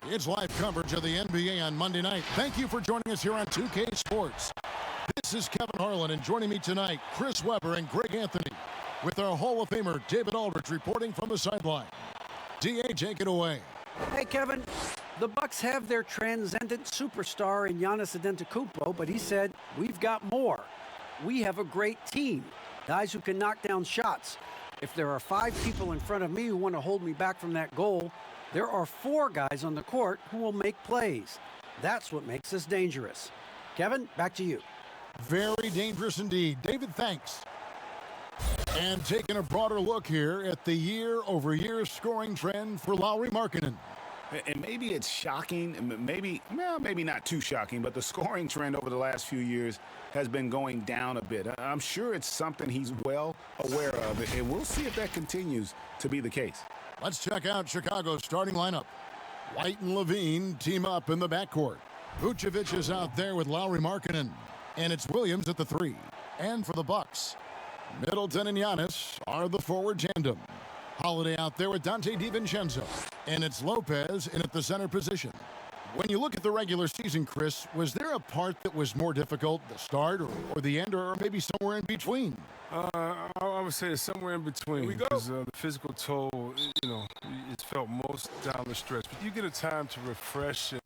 It's live coverage of the NBA on Monday night. Thank you for joining us here on 2K Sports. This is Kevin Harlan, and joining me tonight, Chris Webber and Greg Anthony, with our Hall of Famer David Aldridge reporting from the sideline. DA, take it away. Hey, Kevin. The Bucks have their transcendent superstar in Giannis Antetokounmpo, but he said, we've got more. We have a great team, guys who can knock down shots. If there are 5 people in front of me who want to hold me back from that goal, there are 4 guys on the court who will make plays. That's what makes us dangerous. Kevin, back to you. Very dangerous indeed. David, thanks. And taking a broader look here at the year-over-year scoring trend for Lauri Markkanen. And maybe it's shocking, maybe not too shocking, but the scoring trend over the last few years has been going down a bit. I'm sure it's something he's well aware of, and we'll see if that continues to be the case. Let's check out Chicago's starting lineup. White and Levine team up in the backcourt. Vucevic is out there with Lauri Markkanen, and it's Williams at the 3. And for the Bucks, Middleton and Giannis are the forward tandem. Holiday out there with Dante DiVincenzo, and it's Lopez in at the center position. When you look at the regular season, Chris, was there a part that was more difficult, the start or the end, or maybe somewhere in between? I would say it's somewhere in between. Here we go. Because the physical toll, it's felt most down the stretch. But you get a time to refresh. And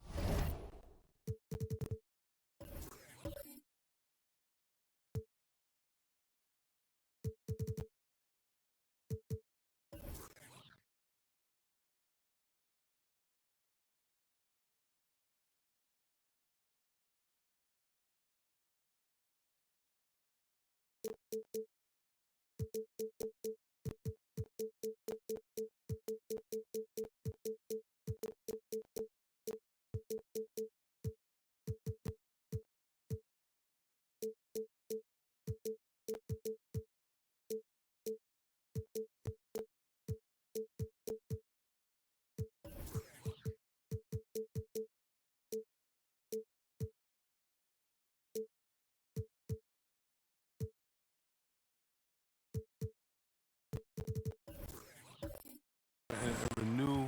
renew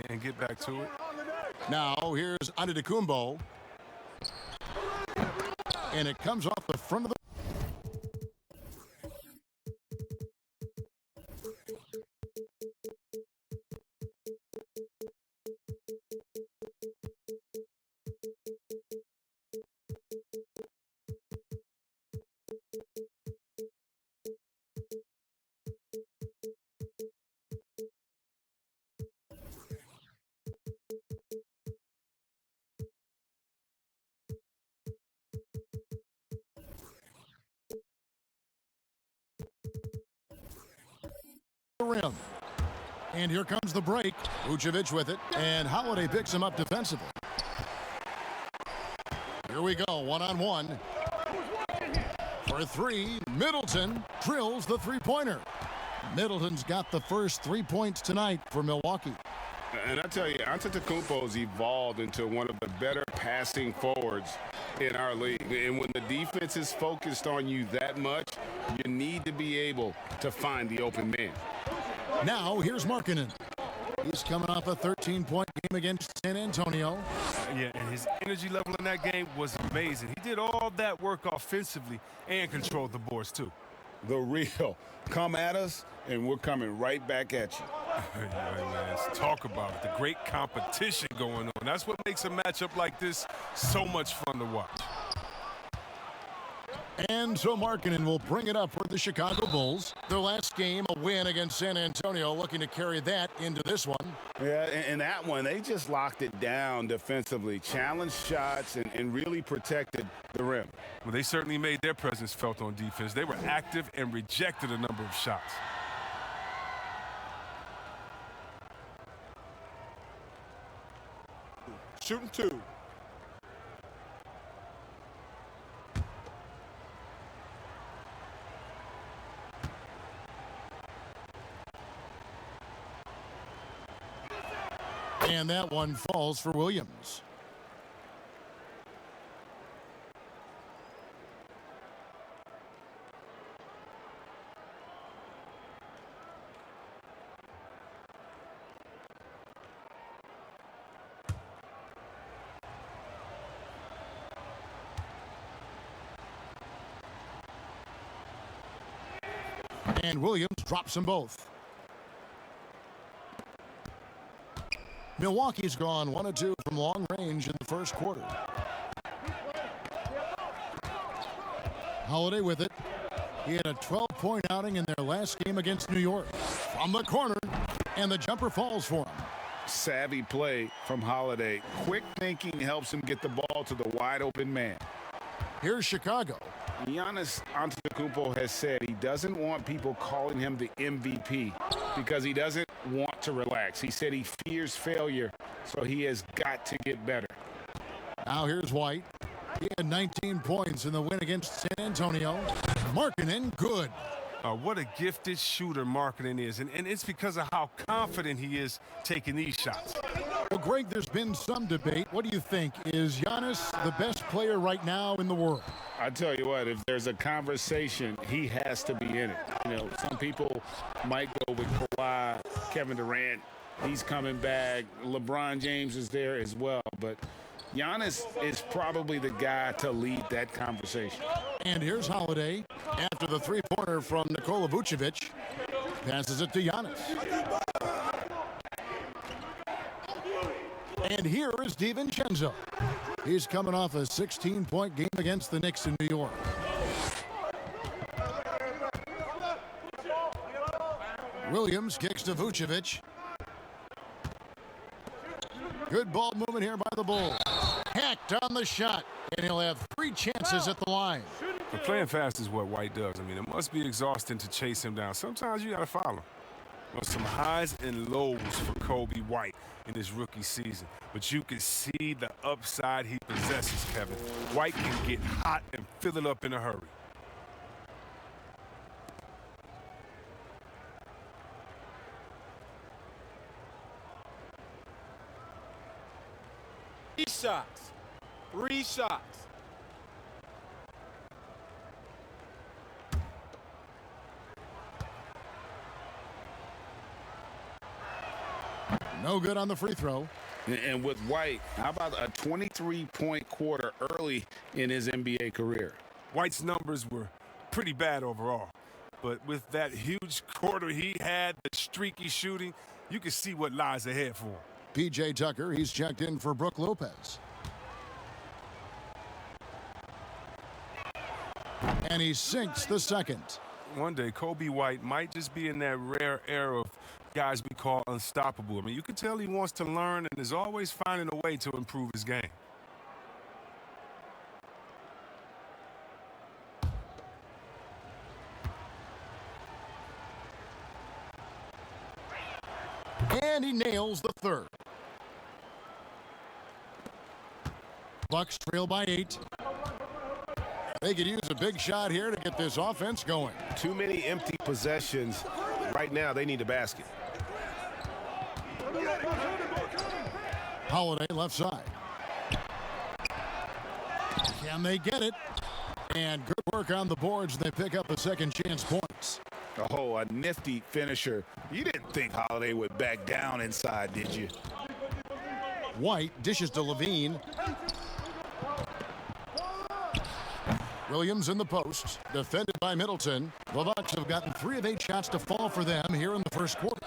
and get back to it. Now, here's Antetokounmpo. And it comes off the front of the... rim. And here comes the break. Vucevic with it, and Holiday picks him up defensively. Here we go, one-on-one. For 3, Middleton drills the three-pointer. Middleton's got the first 3 points tonight for Milwaukee. And I tell you, Antetokounmpo's evolved into one of the better passing forwards in our league. And when the defense is focused on you that much, you need to be able to find the open man. Now, here's Markkanen. He's coming off a 13-point game against San Antonio. Yeah, and his energy level in that game was amazing. He did all that work offensively and controlled the boards, too. The real. Come at us, and we're coming right back at you. Yeah, man, let's talk about it. The great competition going on. That's what makes a matchup like this so much fun to watch. And so Markkanen will bring it up for the Chicago Bulls. Their last game, a win against San Antonio, looking to carry that into this one. Yeah, and that one, they just locked it down defensively, challenged shots, and really protected the rim. Well, they certainly made their presence felt on defense. They were active and rejected a number of shots. Shooting 2. And that one falls for Williams. And Williams drops them both. Milwaukee's gone 1 of 2 from long range in the first quarter. Holiday with it. He had a 12-point outing in their last game against New York. From the corner, and the jumper falls for him. Savvy play from Holiday. Quick thinking helps him get the ball to the wide-open man. Here's Chicago. Giannis Antetokounmpo has said he doesn't want people calling him the MVP because he doesn't want to relax. He said he fears failure, so he has got to get better. Now here's White. He had 19 points in the win against San Antonio. Markkanen, good. What a gifted shooter Markkanen is, and it's because of how confident he is taking these shots. Well, Greg, there's been some debate. What do you think? Is Giannis the best player right now in the world? I tell you what, if there's a conversation, he has to be in it. You know, some people might go with Kawhi, Kevin Durant. He's coming back. LeBron James is there as well, but Giannis is probably the guy to lead that conversation. And here's Holiday after the three-pointer from Nikola Vucevic. Passes it to Giannis. And here is DiVincenzo. He's coming off a 16-point game against the Knicks in New York. Williams kicks to Vucevic. Good ball movement here by the Bulls. Hacked on the shot, and he'll have 3 chances at the line. But playing fast is what White does. I mean, it must be exhausting to chase him down. Sometimes you got to follow him. Well, some highs and lows for Kobe White in his rookie season. But you can see the upside he possesses, Kevin. White can get hot and fill it up in a hurry. Shots. 3 shots. No good on the free throw. And with White, how about a 23-point quarter early in his NBA career? White's numbers were pretty bad overall. But with that huge quarter he had, the streaky shooting, you can see what lies ahead for him. P.J. Tucker, he's checked in for Brook Lopez. And he sinks the second. One day, Kobe White might just be in that rare era of guys we call unstoppable. I mean, you can tell he wants to learn and is always finding a way to improve his game. And he nails the third. Bucks trail by 8. They could use a big shot here to get this offense going. Too many empty possessions. Right now, they need a basket. Holiday left side. Can they get it? And good work on the boards. They pick up the second chance points. Oh, a nifty finisher. You didn't think Holiday would back down inside, did you? White dishes to Levine. Williams in the post, defended by Middleton. The Bucks have gotten 3 of 8 shots to fall for them here in the first quarter.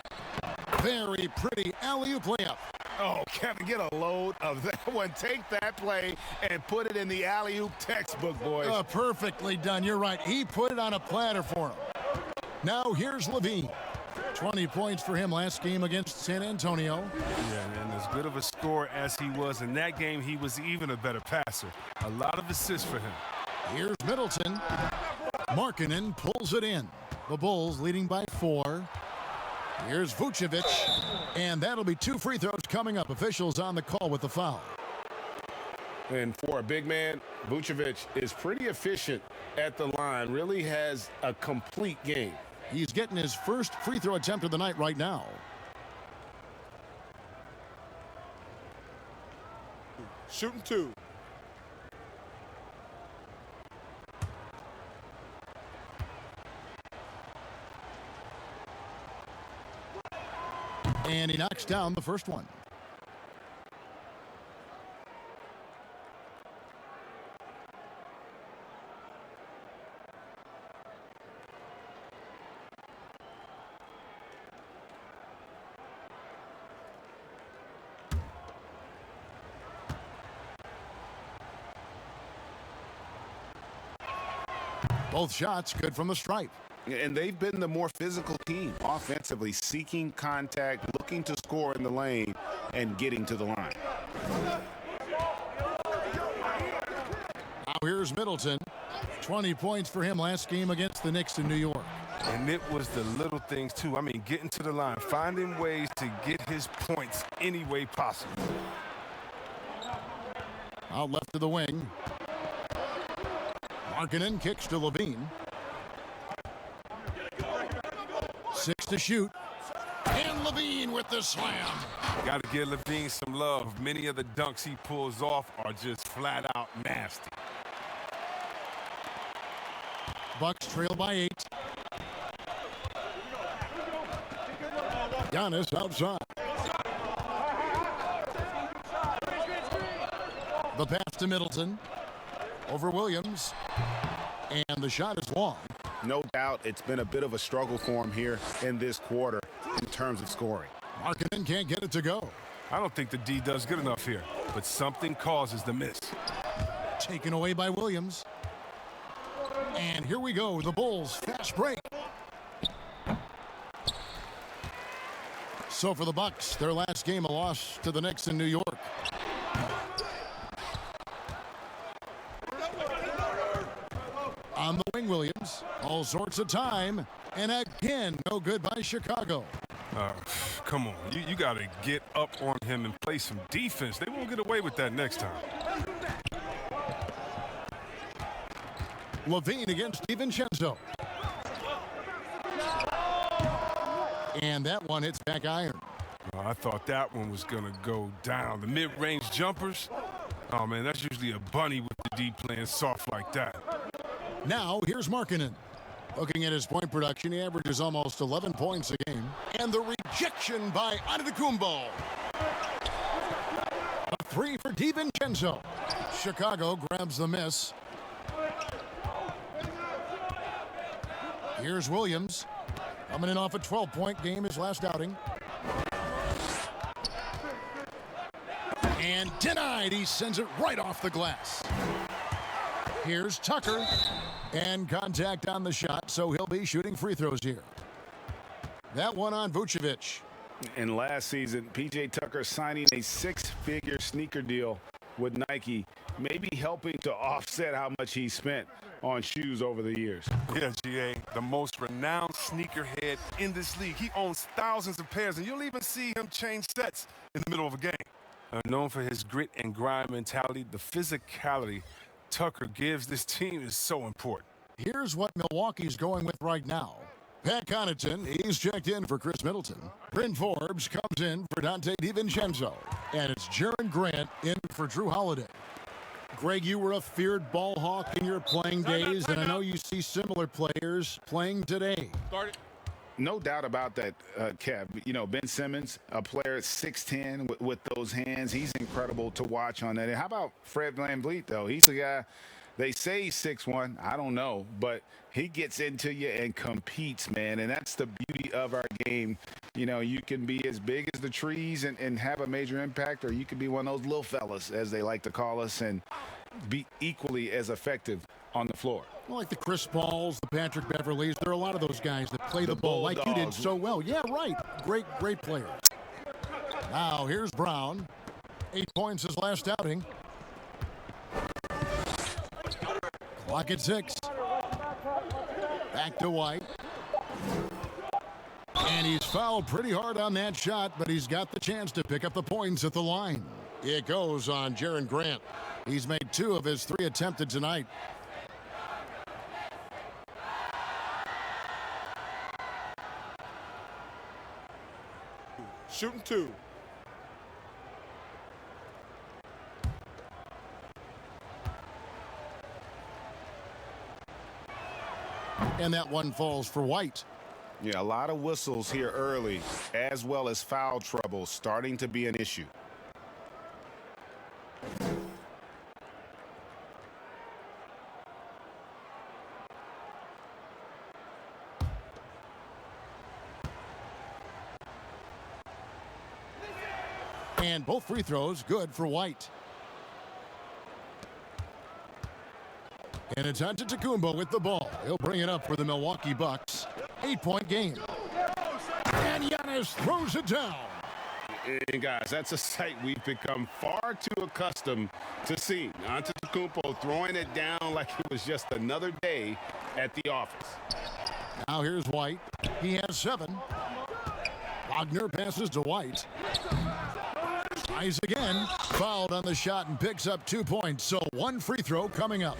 Very pretty alley-oop layup. Oh, Kevin, get a load of that one. Take that play and put it in the alley-oop textbook, boys. Perfectly done. You're right. He put it on a platter for him. Now here's Levine. 20 points for him last game against San Antonio. Yeah, and as good of a scorer as he was in that game, he was even a better passer. A lot of assists for him. Here's Middleton. Markkanen pulls it in. The Bulls leading by 4. Here's Vucevic. And that'll be 2 free throws coming up. Officials on the call with the foul. And for a big man, Vucevic is pretty efficient at the line, really has a complete game. He's getting his first free throw attempt of the night right now. Shooting 2. And he knocks down the first one. Both shots good from the stripe. And they've been the more physical team, offensively, seeking contact, looking to score in the lane, and getting to the line. Now here's Middleton. 20 points for him last game against the Knicks in New York. And it was the little things, too. I mean, getting to the line, finding ways to get his points any way possible. Out left to the wing. Markkanen kicks to Levine. 6 to shoot. And Levine with the slam. Got to give Levine some love. Many of the dunks he pulls off are just flat out nasty. Bucks trail by 8. Giannis outside. The pass to Middleton. Over Williams. And the shot is long. No doubt it's been a bit of a struggle for him here in this quarter in terms of scoring. Markkanen can't get it to go. I don't think the D does good enough here, but something causes the miss. Taken away by Williams. And here we go, the Bulls fast break. So for the Bucks, their last game a loss to the Knicks in New York. On the wing, Williams. All sorts of time. And again, no good by Chicago. Come on, you got to get up on him and play some defense. They won't get away with that next time. Levine against DiVincenzo. And that one hits back iron. I thought that one was going to go down. The mid-range jumpers, oh, man, that's usually a bunny with the D playing soft like that. Now, here's Markkanen. Looking at his point production, he averages almost 11 points a game. And the rejection by Antetokounmpo. A 3 for DiVincenzo. Chicago grabs the miss. Here's Williams. Coming in off a 12-point game his last outing. And denied. He sends it right off the glass. Here's Tucker. And contact on the shot, so he'll be shooting free throws here. That one on Vucevic. And last season, P.J. Tucker signing a 6-figure sneaker deal with Nike, maybe helping to offset how much he spent on shoes over the years. Yeah, GA, the most renowned sneakerhead in this league. He owns thousands of pairs, and you'll even see him change sets in the middle of a game. Known for his grit and grind mentality, the physicality Tucker gives this team is so important. Here's what Milwaukee's going with right now. Pat Connaughton, he's checked in for Chris Middleton. Bryn Forbes comes in for Dante DiVincenzo. And it's Jaren Grant in for Drew Holiday. Greg, you were a feared ball hawk in your playing days, and I know you see similar players playing today. No doubt about that, Kev. You know, Ben Simmons, a player at 6'10", with those hands. He's incredible to watch on that. And how about Fred VanVleet, though? He's a guy, they say he's 6'1". I don't know. But he gets into you and competes, man. And that's the beauty of our game. You know, you can be as big as the trees and have a major impact, or you can be one of those little fellas, as they like to call us, and be equally as effective on the floor. Well, like the Chris Pauls, the Patrick Beverleys, there are a lot of those guys that play the ball like you did so well. Yeah, right. Great player. Now, here's Brown. 8 points his last outing. Clock at 6. Back to White. And he's fouled pretty hard on that shot, but he's got the chance to pick up the points at the line. It goes on Jaren Grant. He's made 2 of his 3 attempted tonight. Shooting 2. And that one falls for White. Yeah, a lot of whistles here early, as well as foul trouble starting to be an issue. And both free throws good for White. And it's Antetokounmpo with the ball. He'll bring it up for the Milwaukee Bucks. 8-point game. And Giannis throws it down. And guys, that's a sight we've become far too accustomed to seeing. Antetokounmpo throwing it down like it was just another day at the office. Now here's White. He has 7. Wagner passes to White. Tries again. Fouled on the shot and picks up 2 points. So 1 free throw coming up.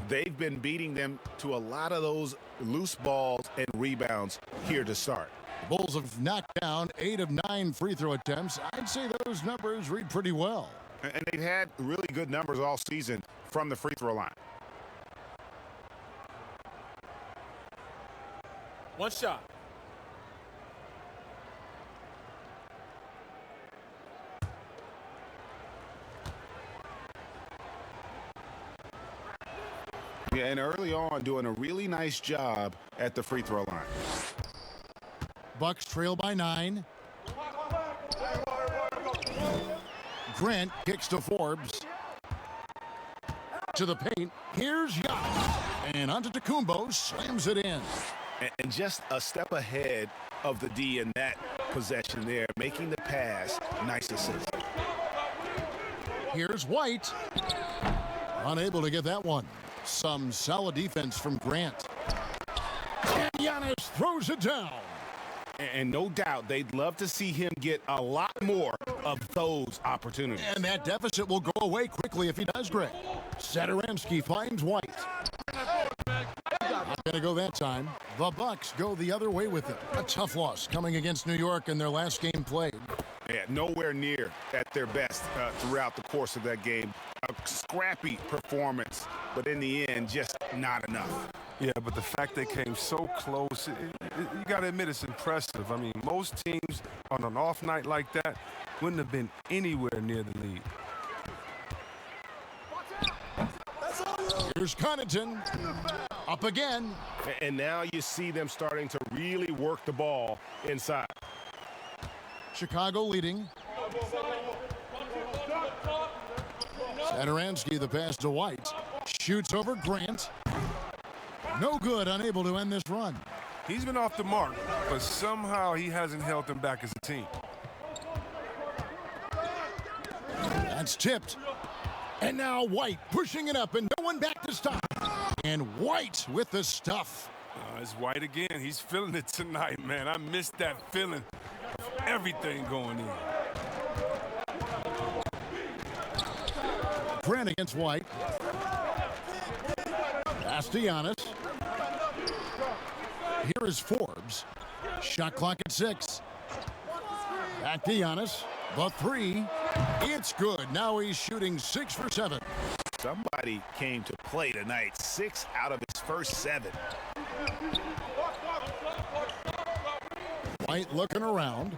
They've been beating them to a lot of those loose balls and rebounds here to start. The Bulls have knocked down 8 of 9 free throw attempts. I'd say those numbers read pretty well. And they've had really good numbers all season from the free throw line. One shot. Yeah, and early on doing a really nice job at the free throw line. Bucks trail by 9. Grant kicks to Forbes. To the paint. Here's Giannis. And Antetokounmpo slams it in. And just a step ahead of the D in that possession there, making the pass. Nice assist. Here's White. Unable to get that one. Some solid defense from Grant. And Giannis throws it down. And no doubt they'd love to see him get a lot more of those opportunities. And that deficit will go away quickly if he does, Greg. Satoransky finds White. Not going to go that time. The Bucks go the other way with it. A tough loss coming against New York in their last game played. Yeah, nowhere near at their best throughout the course of that game. A scrappy performance, but in the end, just not enough. Yeah, but the fact they came so close, you got to admit it's impressive. I mean, most teams on an off night like that wouldn't have been anywhere near the lead. Here's Connaughton. Up again. And now you see them starting to really work the ball inside. Chicago leading. Satoransky, the pass to White. Shoots over Grant. No good, unable to end this run. He's been off the mark, but somehow he hasn't held them back as a team. That's tipped. And now White pushing it up and no one back to stop. And White with the stuff. It's White again. He's feeling it tonight, man. I missed that feeling of everything going in. Grant against White. Pass to Giannis. Here is Forbes. Shot clock at 6. Back to Giannis. The 3. It's good. Now he's shooting 6 for 7. Somebody came to play tonight. 6 out of his first 7. White looking around.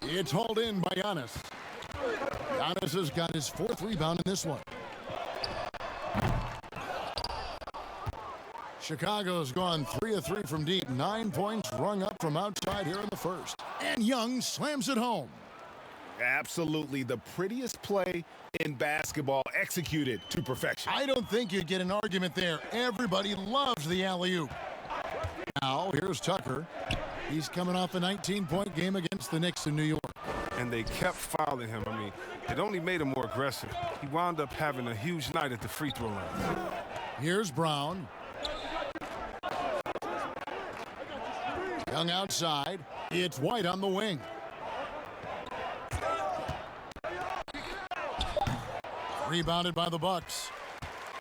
It's hauled in by Giannis. Giannis has got his 4th rebound in this one. Chicago's gone 3 of 3 from deep. 9 points rung up from outside here in the first. And Young slams it home. Absolutely the prettiest play in basketball, executed to perfection. I don't think you'd get an argument there. Everybody loves the alley-oop. Now, here's Tucker. He's coming off a 19-point game against the Knicks in New York. And they kept fouling him. I mean, it only made him more aggressive. He wound up having a huge night at the free throw line. Here's Brown. Young outside. It's White on the wing. Rebounded by the Bucks.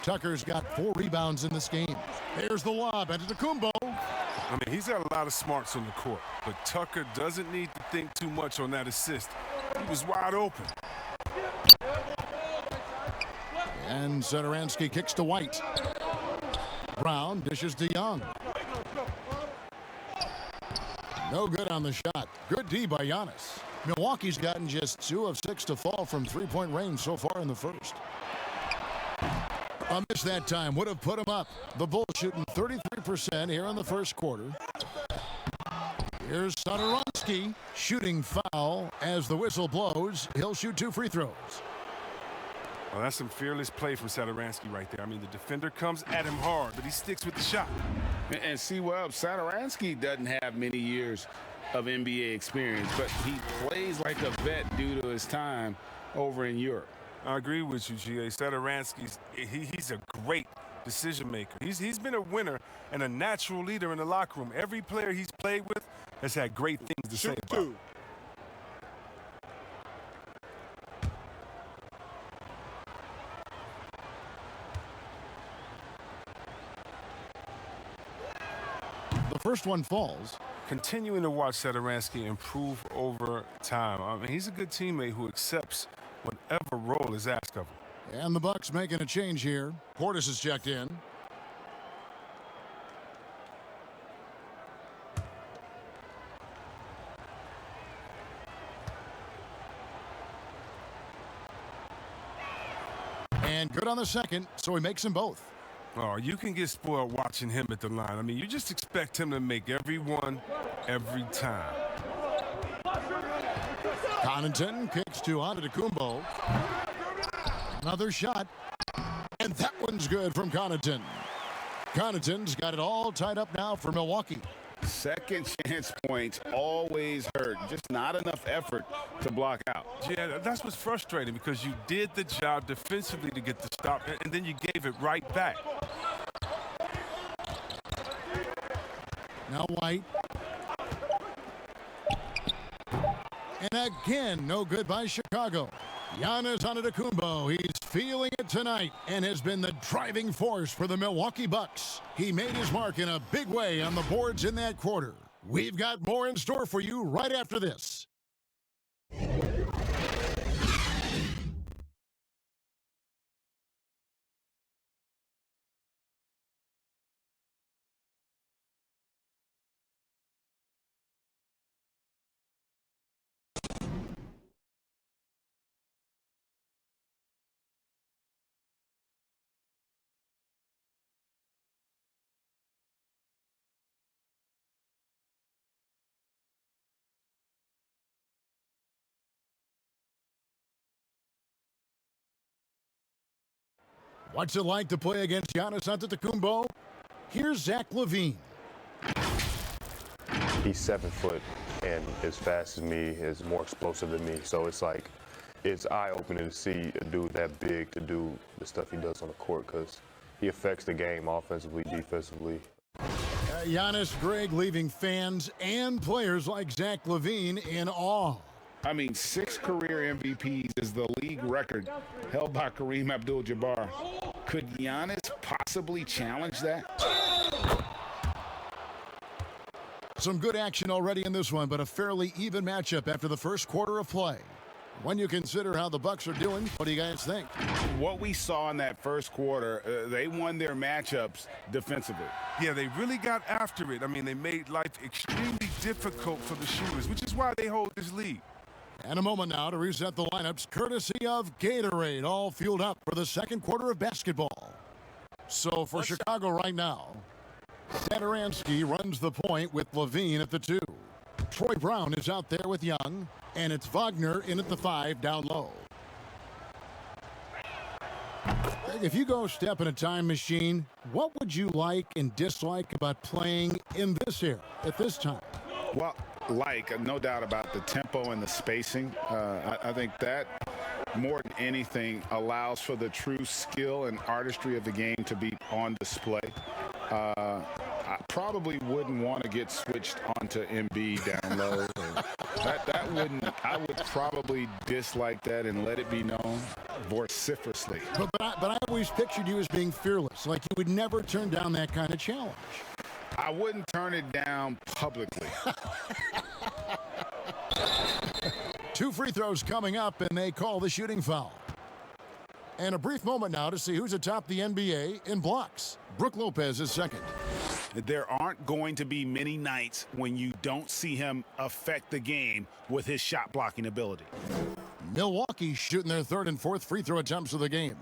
Tucker's got 4 rebounds in this game. There's the lob. Antetokounmpo. I mean, he's got a lot of smarts on the court, but Tucker doesn't need to think too much on that assist. He was wide open. And Satoransky kicks to White. Brown dishes to Young. No good on the shot. Good D by Giannis. Milwaukee's gotten just 2 of 6 to fall from 3-point range so far in the first. A miss that time would have put him up. The Bulls shooting 33% here in the first quarter. Here's Satoransky shooting foul as the whistle blows. He'll shoot 2 free throws. Well, that's some fearless play from Sadaransky right there. I mean, the defender comes at him hard, but he sticks with the shot. And see, well, Sadaransky doesn't have many years of NBA experience, but he plays like a vet due to his time over in Europe. I agree with you, G.A. Sadaransky's he's a great decision maker. He's been a winner and a natural leader in the locker room. Every player he's played with has had great things to say about him. The first one falls. Continuing to watch Sadaransky improve over time. I mean, he's a good teammate who accepts whatever role is asked of him. And the Bucks making a change here. Portis is checked in. And good on the second, so he makes them both. Oh, you can get spoiled watching him at the line. I mean, you just expect him to make every one, every time. Connaughton kicks to Antetokounmpo. Another shot. And that one's good from Connaughton. Connaughton's got it all tied up now for Milwaukee. Second chance points always hurt. Just not enough effort to block out. Yeah, that's what's frustrating because you did the job defensively to get the stop, and then you gave it right back. Now White. And again, no good by Chicago. Giannis Antetokounmpo, he's feeling it tonight and has been the driving force for the Milwaukee Bucks. He made his mark in a big way on the boards in that quarter. We've got more in store for you right after this. What's it like to play against Giannis Antetokounmpo? Here's Zach LaVine. He's 7 foot and as fast as me, is more explosive than me. So it's like, it's eye-opening to see a dude that big to do the stuff he does on the court because he affects the game offensively, defensively. Giannis, Greg, leaving fans and players like Zach LaVine in awe. I mean, 6 career MVPs is the league record held by Kareem Abdul-Jabbar. Could Giannis possibly challenge that? Some good action already in this one, but a fairly even matchup after the first quarter of play. When you consider how the Bucks are doing, what do you guys think? What we saw in that first quarter, they won their matchups defensively. Yeah, they really got after it. I mean, they made life extremely difficult for the shooters, which is why they hold this lead. And a moment now to reset the lineups, courtesy of Gatorade, all fueled up for the second quarter of basketball. So for Chicago right now, Sadaransky runs the point with LaVine at the 2. Troy Brown is out there with Young, and it's Wagner in at the 5 down low. If you go step in a time machine, what would you like and dislike about playing in this era at this time? Well, no doubt about the tempo and the spacing. I think that more than anything allows for the true skill and artistry of the game to be on display. I probably wouldn't want to get switched onto MB down low. I would probably dislike that and let it be known vociferously. But I always pictured you as being fearless, like you would never turn down that kind of challenge. I wouldn't turn it down publicly. 2 free throws coming up, and they call the shooting foul. And a brief moment now to see who's atop the NBA in blocks. Brook Lopez is second. There aren't going to be many nights when you don't see him affect the game with his shot blocking ability. Milwaukee shooting their 3rd and 4th free throw attempts of the game.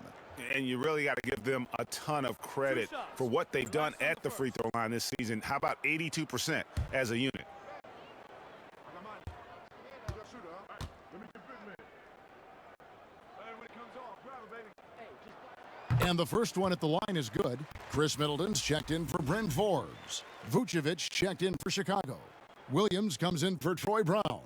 And you really got to give them a ton of credit for what they've done at the free throw line this season. How about 82% as a unit? And the first one at the line is good. Chris Middleton's checked in for Bryn Forbes. Vucevic checked in for Chicago. Williams comes in for Troy Brown.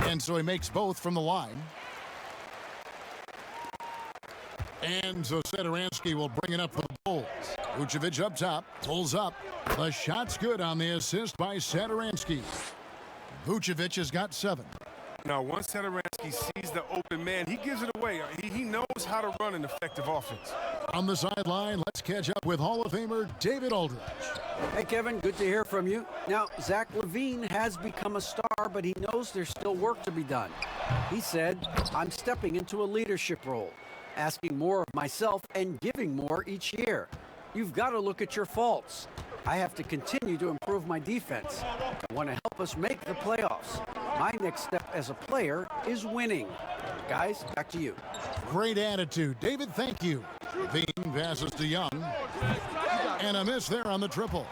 And so he makes both from the line. And so Satoransky will bring it up for the Bulls. Vucevic up top, pulls up. The shot's good on the assist by Satoransky. Vucevic has got 7. Now, once Satoransky sees the open man, he gives it away. He knows how to run an effective offense. On the sideline, let's catch up with Hall of Famer David Aldridge. Hey, Kevin, good to hear from you. Now, Zach LaVine has become a star, but he knows there's still work to be done. He said, I'm stepping into a leadership role, asking more of myself and giving more each year. You've got to look at your faults. I have to continue to improve my defense. I want to help us make the playoffs. My next step as a player is winning. Guys, back to you. Great attitude. David, thank you. Levine passes to Young. And a miss there on the triple.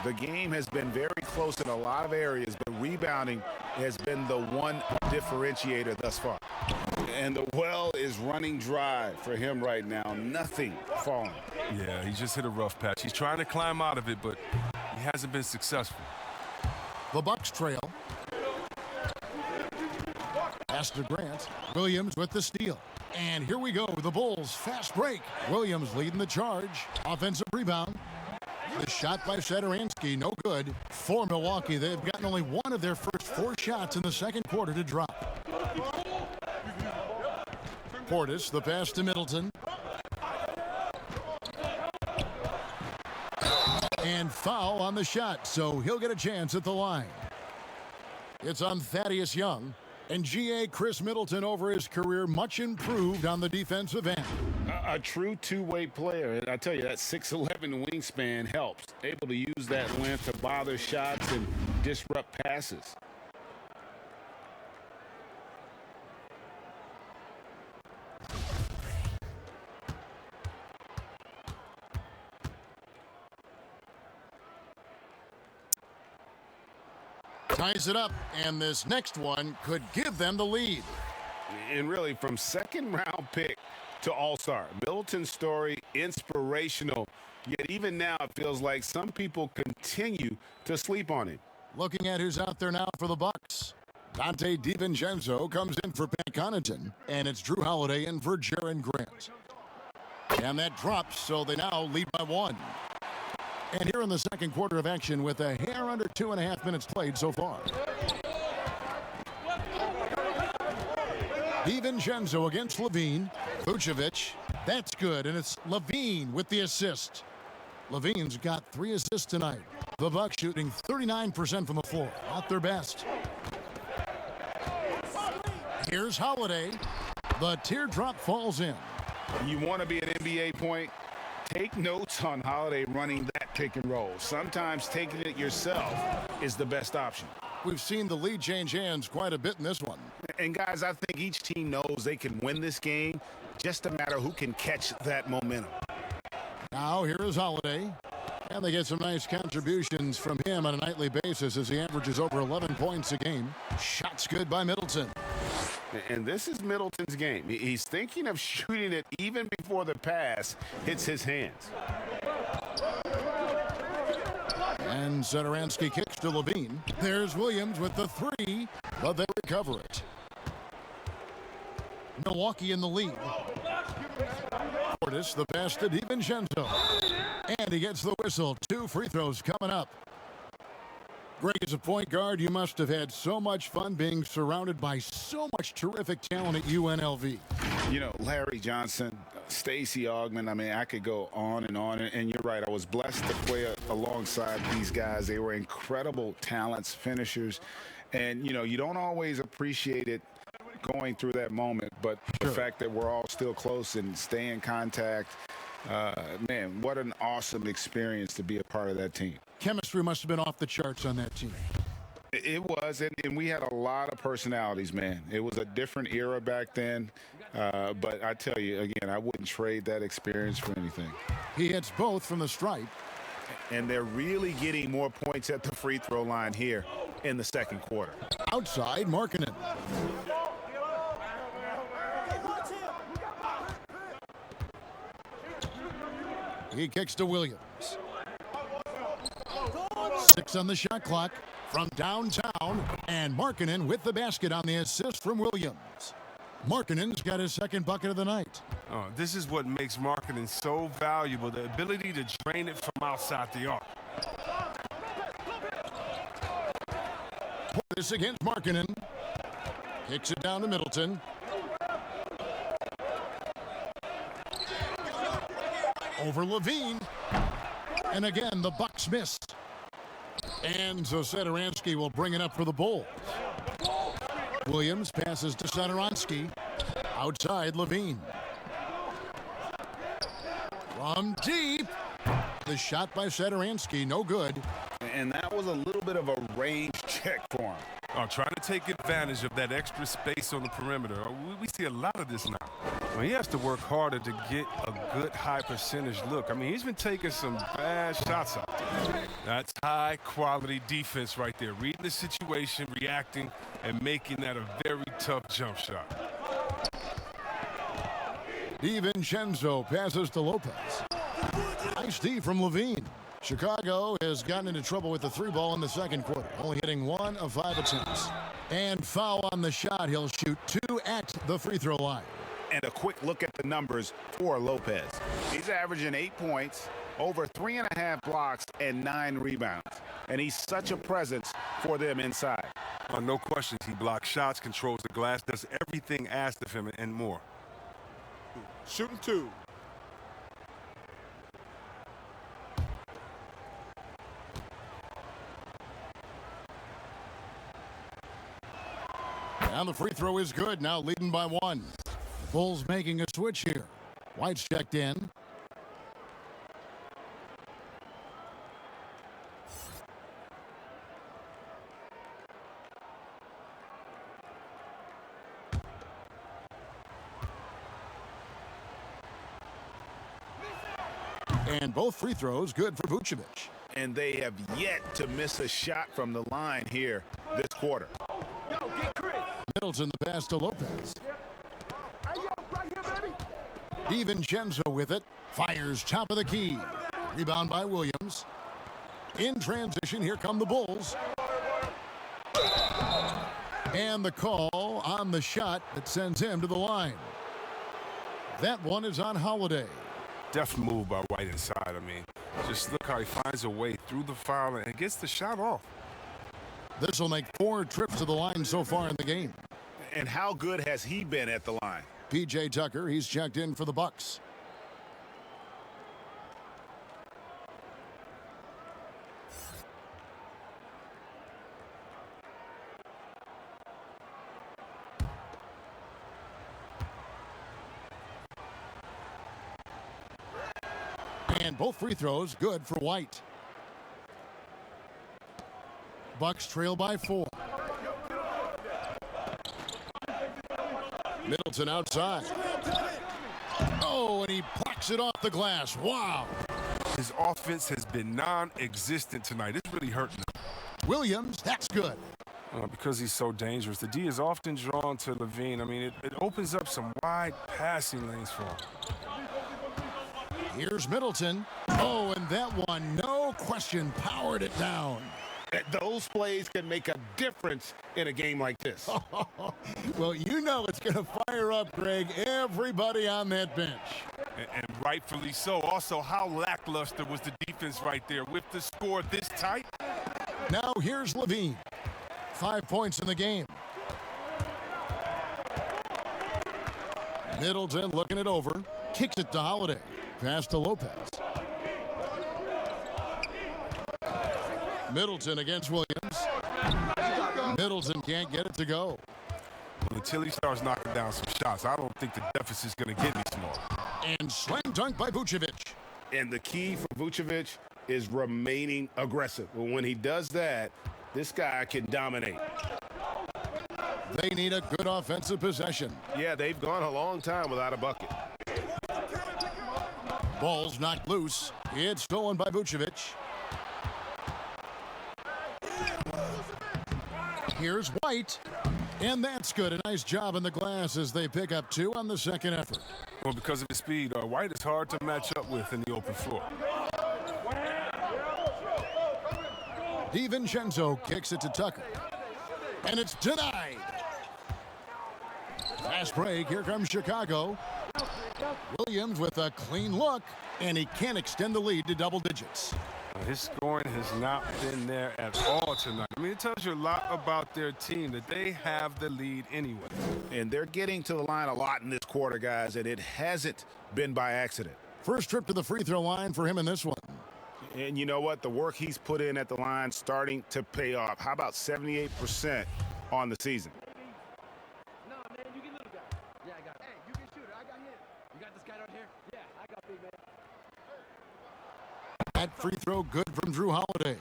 The game has been very close in a lot of areas, but rebounding has been the one differentiator thus far. And the well is running dry for him right now. Nothing falling. Yeah, he just hit a rough patch. He's trying to climb out of it, but he hasn't been successful. The Bucks trail. Pass to Grant. Williams with the steal. And here we go. The Bulls fast break. Williams leading the charge. Offensive rebound. The shot by Satoransky, no good. For Milwaukee, they've gotten only one of their first 4 shots in the second quarter to drop. Portis, the pass to Middleton. And foul on the shot, so he'll get a chance at the line. It's on Thaddeus Young. And G.A. Chris Middleton over his career, much improved on the defensive end. A true two-way player. And I tell you, that 6'11" wingspan helps. Able to use that length to bother shots and disrupt passes. Ties it up, and this next one could give them the lead. And really, from second-round pick to all-star, Middleton's story, inspirational. Yet even now, it feels like some people continue to sleep on him. Looking at who's out there now for the Bucks. Dante DiVincenzo comes in for Pat Connaughton, and it's Drew Holiday in for Jaren Grant. And that drops, so they now lead by 1. And here in the second quarter of action with a hair under 2.5 minutes played so far. DiVincenzo against Levine. Vucevic, that's good, and it's Levine with the assist. Levine's got 3 assists tonight. The Bucks shooting 39% from the floor, not their best. Here's Holiday. The teardrop falls in. You want to be an NBA point? Take notes on Holiday running that pick and roll. Sometimes taking it yourself is the best option. We've seen the lead change hands quite a bit in this one. And guys, I think each team knows they can win this game. Just a matter who can catch that momentum. Now here is Holiday. And they get some nice contributions from him on a nightly basis as he averages over 11 points a game. Shots good by Middleton. And this is Middleton's game. He's thinking of shooting it even before the pass hits his hands. And Satoransky kicks to Levine. There's Williams with the 3, but they recover it. Milwaukee in the lead. Portis, the pass to DiVincenzo. And he gets the whistle. 2 free throws coming up. Greg, as a point guard, you must have had so much fun being surrounded by so much terrific talent at UNLV. You know, Larry Johnson, Stacey Augmon, I mean, I could go on. And you're right, I was blessed to play alongside these guys. They were incredible talents, finishers. And, you know, you don't always appreciate it going through that moment, but the fact that we're all still close and stay in contact, man, what an awesome experience to be a part of that team. Chemistry must have been off the charts on that team. It was, and we had a lot of personalities, man. It was a different era back then, But I tell you, again, I wouldn't trade that experience for anything. He hits both from the stripe. And they're really getting more points at the free throw line here in the second quarter. Outside, Markkanen. He kicks to Williams. 6 on the shot clock from downtown, and Markkanen with the basket on the assist from Williams. Markkanen's got his second bucket of the night. Oh, this is what makes Markkanen so valuable, the ability to drain it from outside the arc. This against Markkanen. Kicks it down to Middleton. Over Levine. And again, the Bucks missed. And so Satoransky will bring it up for the Bulls. Williams passes to Satoransky. Outside, Levine. From deep. The shot by Satoransky, no good. And that was a little bit of a range check for him. Oh, trying to take advantage of that extra space on the perimeter. We see a lot of this now. Well, he has to work harder to get a good high percentage look. I mean, he's been taking some bad shots out there. That's high quality defense right there. Reading the situation, reacting, and making that a very tough jump shot. DiVincenzo passes to Lopez. Nice D from Levine. Chicago has gotten into trouble with the 3 ball in the second quarter, only hitting 1 of 5 attempts. And foul on the shot. He'll shoot 2 at the free throw line. And a quick look at the numbers for Lopez. He's averaging 8 points, over 3.5 blocks, and 9 rebounds. And he's such a presence for them inside. No questions. He blocks shots, controls the glass, does everything asked of him and more. Shooting 2. And the free throw is good, now leading by 1. Bulls making a switch here. White's checked in. And both free throws good for Vucevic. And they have yet to miss a shot from the line here this quarter. Middleton the pass to Lopez. DiVincenzo with it. Fires top of the key. Rebound by Williams. In transition, here come the Bulls. And the call on the shot that sends him to the line. That one is on Holiday. Deft move by White inside. I mean, just look how he finds a way through the foul and gets the shot off. This will make 4 trips to the line so far in the game. And how good has he been at the line? P.J. Tucker, he's checked in for the Bucks. And both free throws good for White. Bucks trail by 4. Middleton outside. Oh, and he plucks it off the glass. Wow. His offense has been non-existent tonight. It's really hurting him. Williams, that's good. Because he's so dangerous. The D is often drawn to Levine. I mean, it opens up some wide passing lanes for him. Here's Middleton. Oh, and that one, no question, powered it down. Those plays can make a difference in a game like this. Well, you know it's going to fire up, Greg, everybody on that bench. And rightfully so. Also, how lackluster was the defense right there with the score this tight? Now here's Levine. 5 points in the game. Middleton looking it over. Kicks it to Holiday. Pass to Lopez. Middleton against Williams. Middleton can't get it to go. Until he starts knocking down some shots, I don't think the deficit's going to get any smaller. And slam dunk by Vucevic. And the key for Vucevic is remaining aggressive. Well, when he does that, this guy can dominate. They need a good offensive possession. Yeah, they've gone a long time without a bucket. Ball's knocked loose. It's stolen by Vucevic. Here's White. And that's good. A nice job in the glass as they pick up 2 on the second effort. Well, because of his speed, White is hard to match up with in the open floor. DiVincenzo kicks it to Tucker. And it's denied. Fast break. Here comes Chicago. Williams with a clean look. And he can't extend the lead to double digits. His scoring has not been there at all tonight. I mean, it tells you a lot about their team that they have the lead anyway. And they're getting to the line a lot in this quarter, guys, and it hasn't been by accident. First trip to the free throw line for him in this one. And you know what? The work he's put in at the line starting to pay off. How about 78% on the season? No, man, you get little guy. Yeah, I got it. Hey, you can shoot it. I got him. You got this guy right here? Yeah, I got big man. That free throw good from Drew Holiday.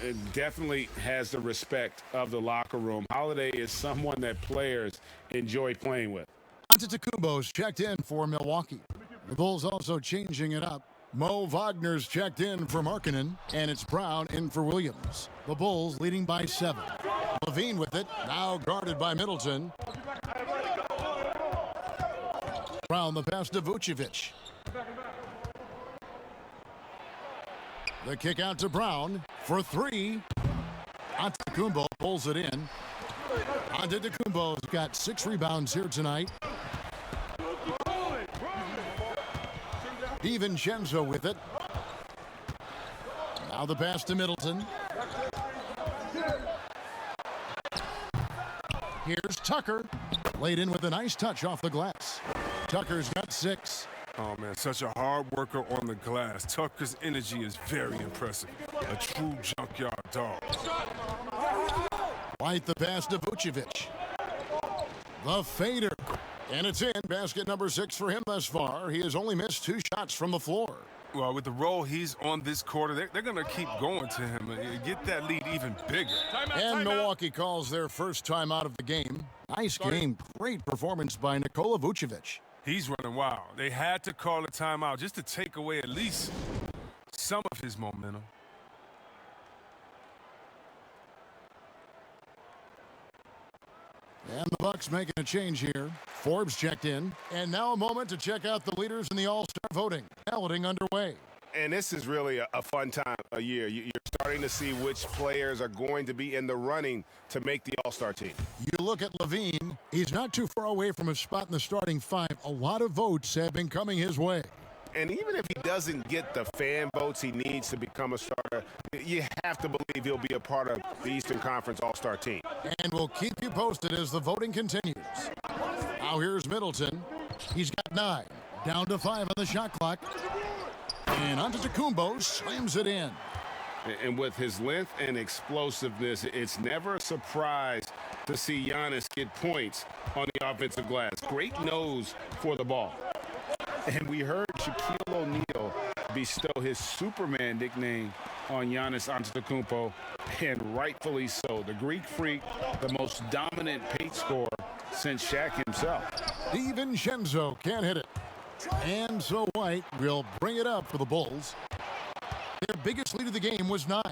It definitely has the respect of the locker room. Holiday is someone that players enjoy playing with. Antetokounmpo's checked in for Milwaukee. The Bulls also changing it up. Mo Wagner's checked in for Markkanen, and it's Brown in for Williams. The Bulls leading by 7. Levine with it, now guarded by Middleton. Brown the pass to Vucevic. The kick out to Brown for 3. Antetokounmpo pulls it in. Antetokounmpo's got 6 rebounds here tonight. DiVincenzo with it. Now the pass to Middleton. Here's Tucker. Laid in with a nice touch off the glass. Tucker's got 6. Oh, man, such a hard worker on the glass. Tucker's energy is very impressive. A true junkyard dog. White the pass to Vucevic. The fader. And it's in. Basket number 6 for him thus far. He has only missed 2 shots from the floor. Well, with the role he's on this quarter, they're going to keep going to him and get that lead even bigger. And Milwaukee calls their first time out of the game. Nice game. Great performance by Nikola Vucevic. He's running wild. They had to call a timeout just to take away at least some of his momentum. And the Bucks making a change here. Forbes checked in. And now a moment to check out the leaders in the All-Star voting. Balloting underway. And this is really a fun time of year. You're starting to see which players are going to be in the running to make the All-Star team. You look at Levine. He's not too far away from a spot in the starting 5. A lot of votes have been coming his way. And even if he doesn't get the fan votes he needs to become a starter, you have to believe he'll be a part of the Eastern Conference All-Star team. And we'll keep you posted as the voting continues. Now here's Middleton. He's got 9. Down to 5 on the shot clock. And Antetokounmpo slams it in. And with his length and explosiveness, it's never a surprise to see Giannis get points on the offensive glass. Great nose for the ball. And we heard Shaquille O'Neal bestow his Superman nickname on Giannis Antetokounmpo, and rightfully so. The Greek Freak, the most dominant paint scorer since Shaq himself. DiVincenzo can't hit it. And so White will bring it up for the Bulls. Their biggest lead of the game was 9.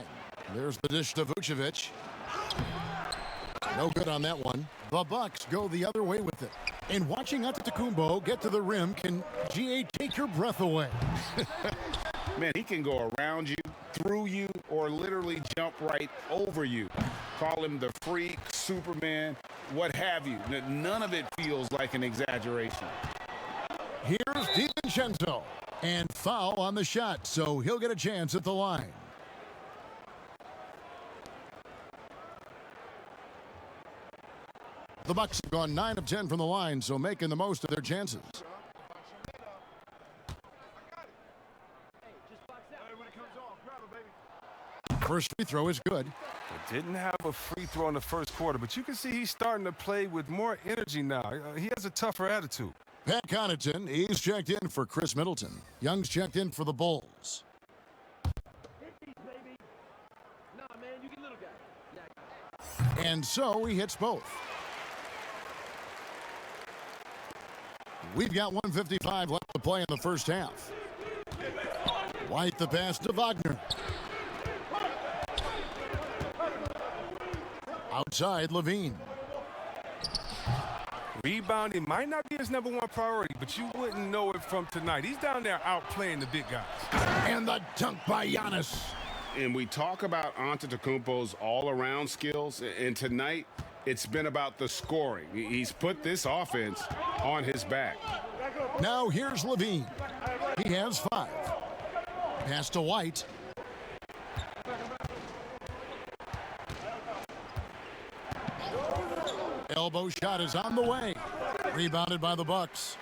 There's the dish to Vucevic. No good on that one. The Bucks go the other way with it. And watching Antetokounmpo get to the rim can, GA, take your breath away. Man, he can go around you, through you, or literally jump right over you. Call him the Freak, Superman, what have you. None of it feels like an exaggeration. Here's DiVincenzo. And foul on the shot, so he'll get a chance at the line. The Bucks have gone 9 of 10 from the line, so making the most of their chances. First free throw is good. Didn't have a free throw in the first quarter, but you can see he's starting to play with more energy now. He has a tougher attitude. Pat Connaughton, he's checked in for Chris Middleton. Young's checked in for the Bulls. And so he hits both. We've got 1:55 left to play in the first half. White the pass to Wagner. Outside, Levine. Rebounding might not be his #1 priority, but you wouldn't know it from tonight. He's down there outplaying the big guys. And the dunk by Giannis. And we talk about Antetokounmpo's all-around skills, and tonight it's been about the scoring. He's put this offense on his back. Now here's Levine. He has 5. Pass to White. Elbow shot is on the way. Rebounded by the Bucks.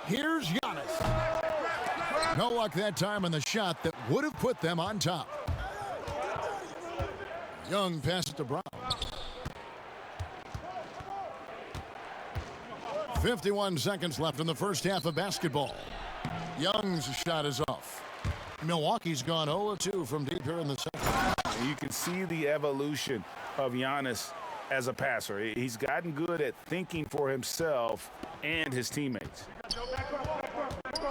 Here's Giannis. No luck that time on the shot that would have put them on top. Young passes to Brown. 51 seconds left in the first half of basketball. Young's shot is off. Milwaukee's gone 0-2 from deep here in the second. You can see the evolution of Giannis as a passer. He's gotten good at thinking for himself and his teammates.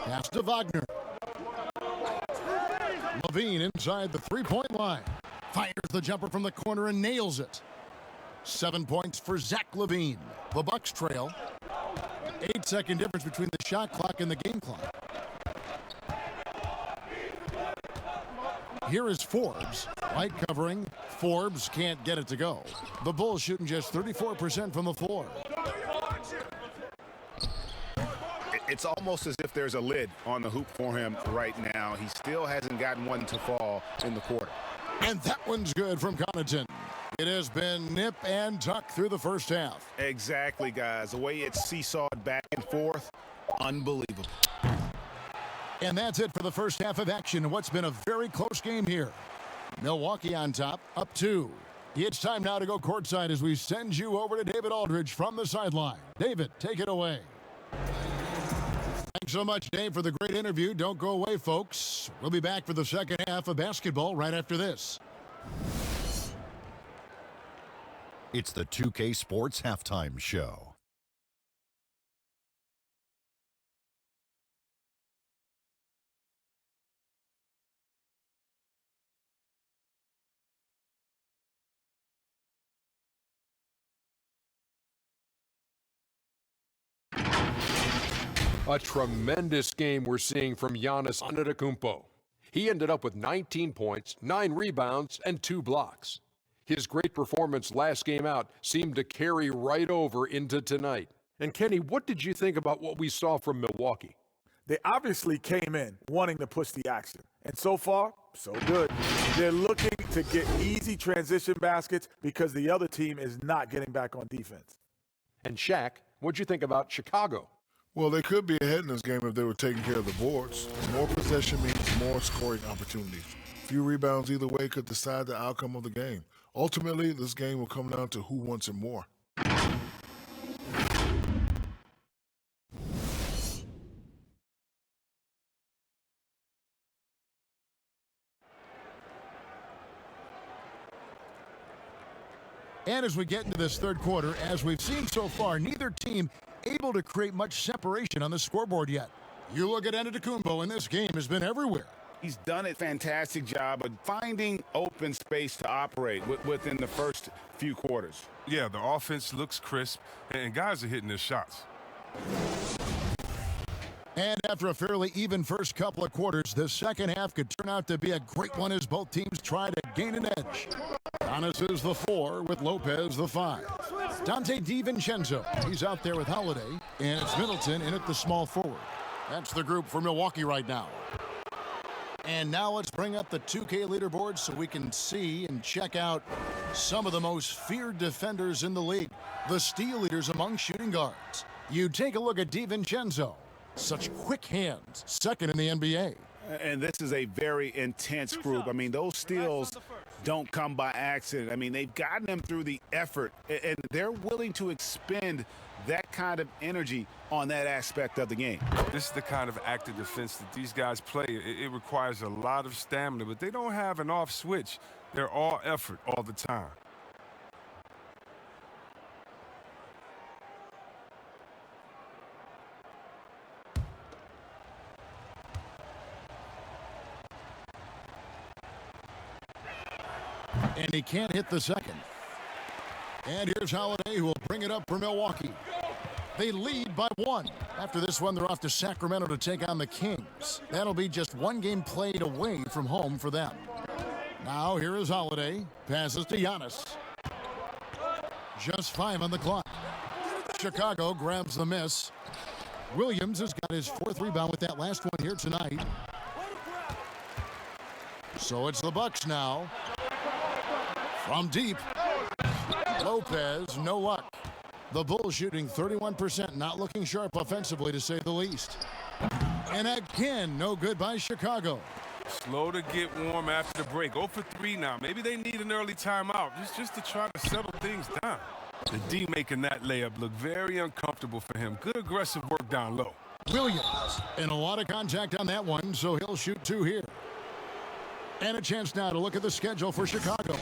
Pass to Wagner. Levine inside the three-point line. Fires the jumper from the corner and nails it. 7 points for Zach Levine. The Bucks trail. 8-second difference between the shot clock and the game clock. Here is Forbes. White covering. Forbes can't get it to go. The Bulls shooting just 34% from the floor. It's almost as if there's a lid on the hoop for him right now. He still hasn't gotten one to fall in the quarter. And that one's good from Connaughton. It has been nip and tuck through the first half. Exactly, guys. The way it's seesawed back and forth, unbelievable. And that's it for the first half of action in what's been a very close game here. Milwaukee on top, up 2. It's time now to go courtside as we send you over to David Aldridge from the sideline. David, take it away. Thanks so much, Dave, for the great interview. Don't go away, folks. We'll be back for the second half of basketball right after this. It's the 2K Sports Halftime Show. A tremendous game we're seeing from Giannis Antetokounmpo. He ended up with 19 points, 9 rebounds, and 2 blocks. His great performance last game out seemed to carry right over into tonight. And Kenny, what did you think about what we saw from Milwaukee? They obviously came in wanting to push the action. And so far, so good. They're looking to get easy transition baskets because the other team is not getting back on defense. And Shaq, what'd you think about Chicago? Well, they could be ahead in this game if they were taking care of the boards. More possession means more scoring opportunities. Few rebounds either way could decide the outcome of the game. Ultimately, this game will come down to who wants it more. And as we get into this third quarter, as we've seen so far, neither team able to create much separation on the scoreboard yet. You look at Antetokounmpo, and this game has been everywhere. He's done a fantastic job of finding open space to operate within the first few quarters. Yeah, the offense looks crisp, and guys are hitting their shots. And after a fairly even first couple of quarters, the second half could turn out to be a great one as both teams try to gain an edge. Giannis is the 4 with Lopez the 5. Dante DiVincenzo, he's out there with Holiday, and it's Middleton in at the small forward. That's the group for Milwaukee right now. And now let's bring up the 2K leaderboard so we can see and check out some of the most feared defenders in the league, the steal leaders among shooting guards. You take a look at DiVincenzo. Such quick hands, second in the NBA. And this is a very intense group. I mean, those steals don't come by accident. I mean, they've gotten them through the effort, and they're willing to expend that kind of energy on that aspect of the game. This is the kind of active defense that these guys play. It requires a lot of stamina, but they don't have an off switch. They're all effort all the time. And he can't hit the second. And here's Holiday, who will bring it up for Milwaukee. They lead by 1. After this one, they're off to Sacramento to take on the Kings. That'll be just 1 game played away from home for them. Now here is Holiday. Passes to Giannis. Just 5 on the clock. Chicago grabs the miss. Williams has got his 4th rebound with that last one here tonight. So it's the Bucks now. From deep. Lopez, no luck. The Bulls shooting 31%, not looking sharp offensively to say the least. And again, no good by Chicago. Slow to get warm after the break. 0 for 3 now. Maybe they need an early timeout just to try to settle things down. The D making that layup look very uncomfortable for him. Good aggressive work down low. Williams, and a lot of contact on that one, so he'll shoot 2 here. And a chance now to look at the schedule for Chicago.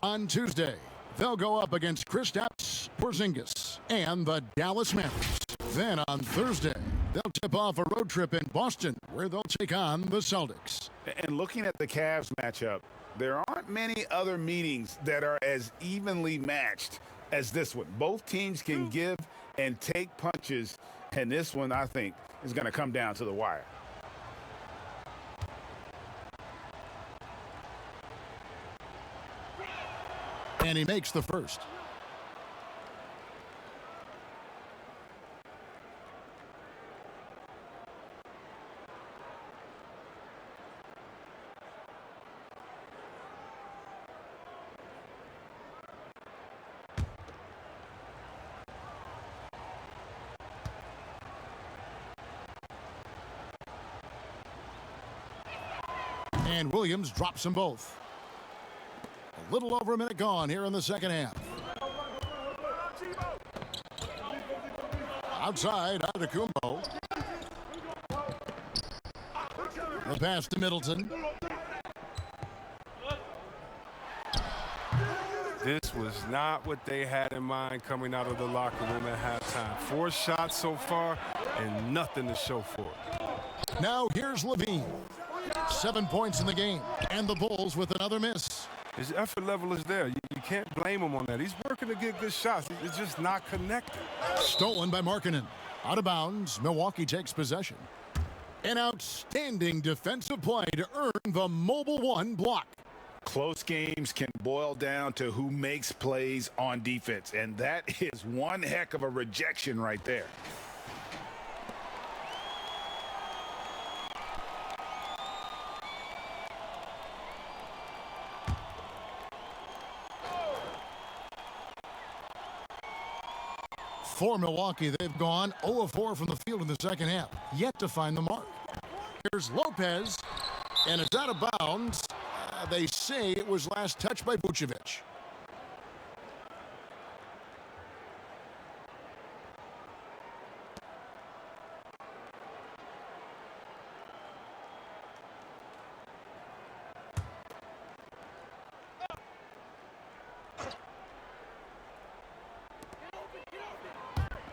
On Tuesday, they'll go up against Kristaps Porzingis and the Dallas Mavericks. Then on Thursday, they'll tip off a road trip in Boston, where they'll take on the Celtics. And looking at the Cavs matchup, there aren't many other meetings that are as evenly matched as this one. Both teams can give and take punches, and this one, I think, is going to come down to the wire. And he makes the first. And Williams drops them both. A little over a minute gone here in the second half. Outside, Antetokounmpo. The pass to Middleton. This was not what they had in mind coming out of the locker room at halftime. 4 shots so far and nothing to show for it. Now here's Levine. 7 points in the game, and the Bulls with another miss. His effort level is there. You can't blame him on that. He's working to get good shots. It's just not connected. Stolen by Markkanen. Out of bounds, Milwaukee takes possession. An outstanding defensive play to earn the Mobile 1 block. Close games can boil down to who makes plays on defense, and that is one heck of a rejection right there. For Milwaukee, they've gone 0 of 4 from the field in the second half, yet to find the mark. Here's Lopez, and it's out of bounds. They say it was last touched by Vucevic.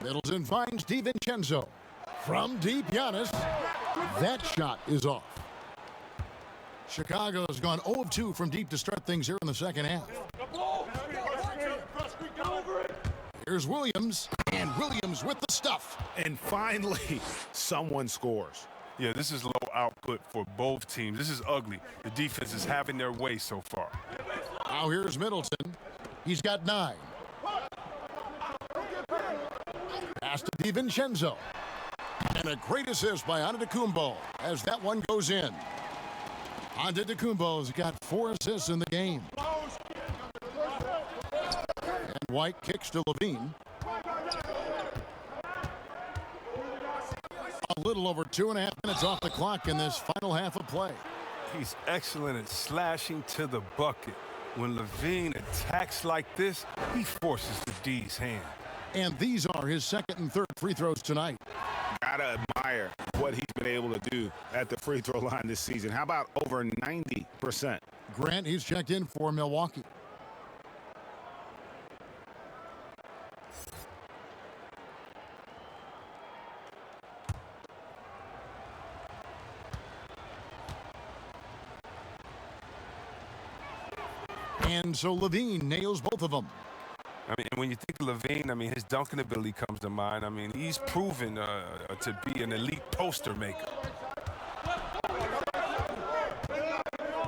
Middleton finds DiVincenzo. From deep, Giannis. That shot is off. Chicago has gone 0 of 2 from deep to start things here in the second half. Here's Williams, and Williams with the stuff. And finally, someone scores. Yeah, this is low output for both teams. This is ugly. The defense is having their way so far. Now here's Middleton. He's got 9. Pass to DiVincenzo. And a great assist by Antetokounmpo as that one goes in. Antetokounmpo's got 4 assists in the game. And White kicks to Levine. A little over 2.5 minutes off the clock in this final half of play. He's excellent at slashing to the bucket. When Levine attacks like this, he forces the D's hand. And these are his second and third free throws tonight. Gotta admire what he's been able to do at the free throw line this season. How about over 90%? Grant, he's checked in for Milwaukee. And so Levine nails both of them. I mean, when you think of Levine, I mean, his dunking ability comes to mind. I mean, he's proven to be an elite poster maker.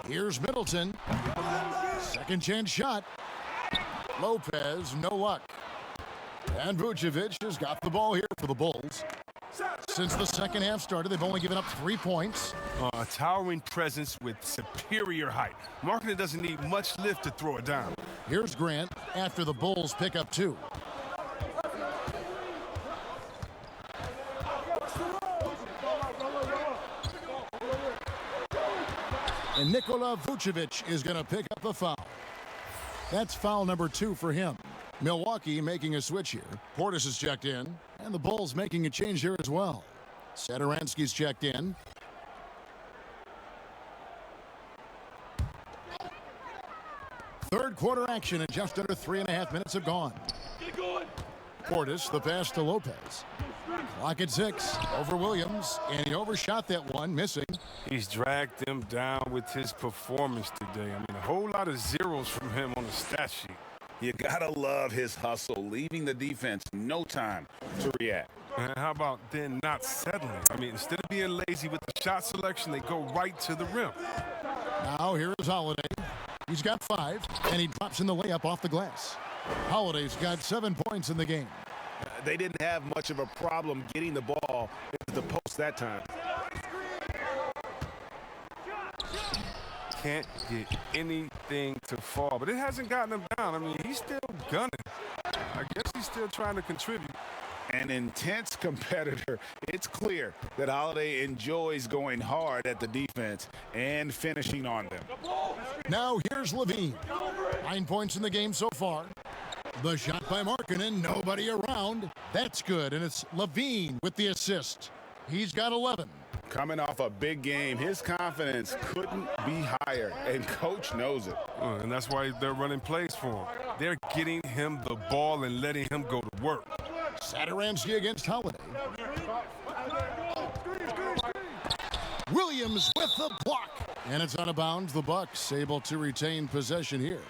Here's Middleton. Second chance shot. Lopez, no luck. And Vucevic has got the ball here for the Bulls. Since the second half started, they've only given up 3 points. A towering presence with superior height. Marketing doesn't need much lift to throw it down. Here's Grant after the Bulls pick up 2. And Nikola Vucevic is going to pick up the foul. That's foul number 2 for him. Milwaukee making a switch here. Portis is checked in, and the Bulls making a change here as well. Satoransky's checked in. Third quarter action, and just under 3.5 minutes have gone. Portis, the pass to Lopez. Clock at 6, over Williams, and he overshot that one, missing. He's dragged them down with his performance today. I mean, a whole lot of zeros from him on the stat sheet. You gotta love his hustle, leaving the defense no time to react. And how about then not settling? I mean, instead of being lazy with the shot selection, they go right to the rim. Now here's Holiday. He's got 5, and he drops in the layup off the glass. Holiday's got 7 points in the game. They didn't have much of a problem getting the ball into the post that time. Can't get anything to fall, but it hasn't gotten him down. I mean, he's still gunning. I guess he's still trying to contribute. An intense competitor. It's clear that Holiday enjoys going hard at the defense and finishing on them. Now here's Levine. 9 points in the game so far. The shot by Markkanen, nobody around. That's good, and it's Levine with the assist. He's got 11. Coming off a big game, his confidence couldn't be higher, and coach knows it. And that's why they're running plays for him. They're getting him the ball and letting him go to work. Satoransky against Holiday. Williams with the block. And it's out of bounds. The Bucks able to retain possession here.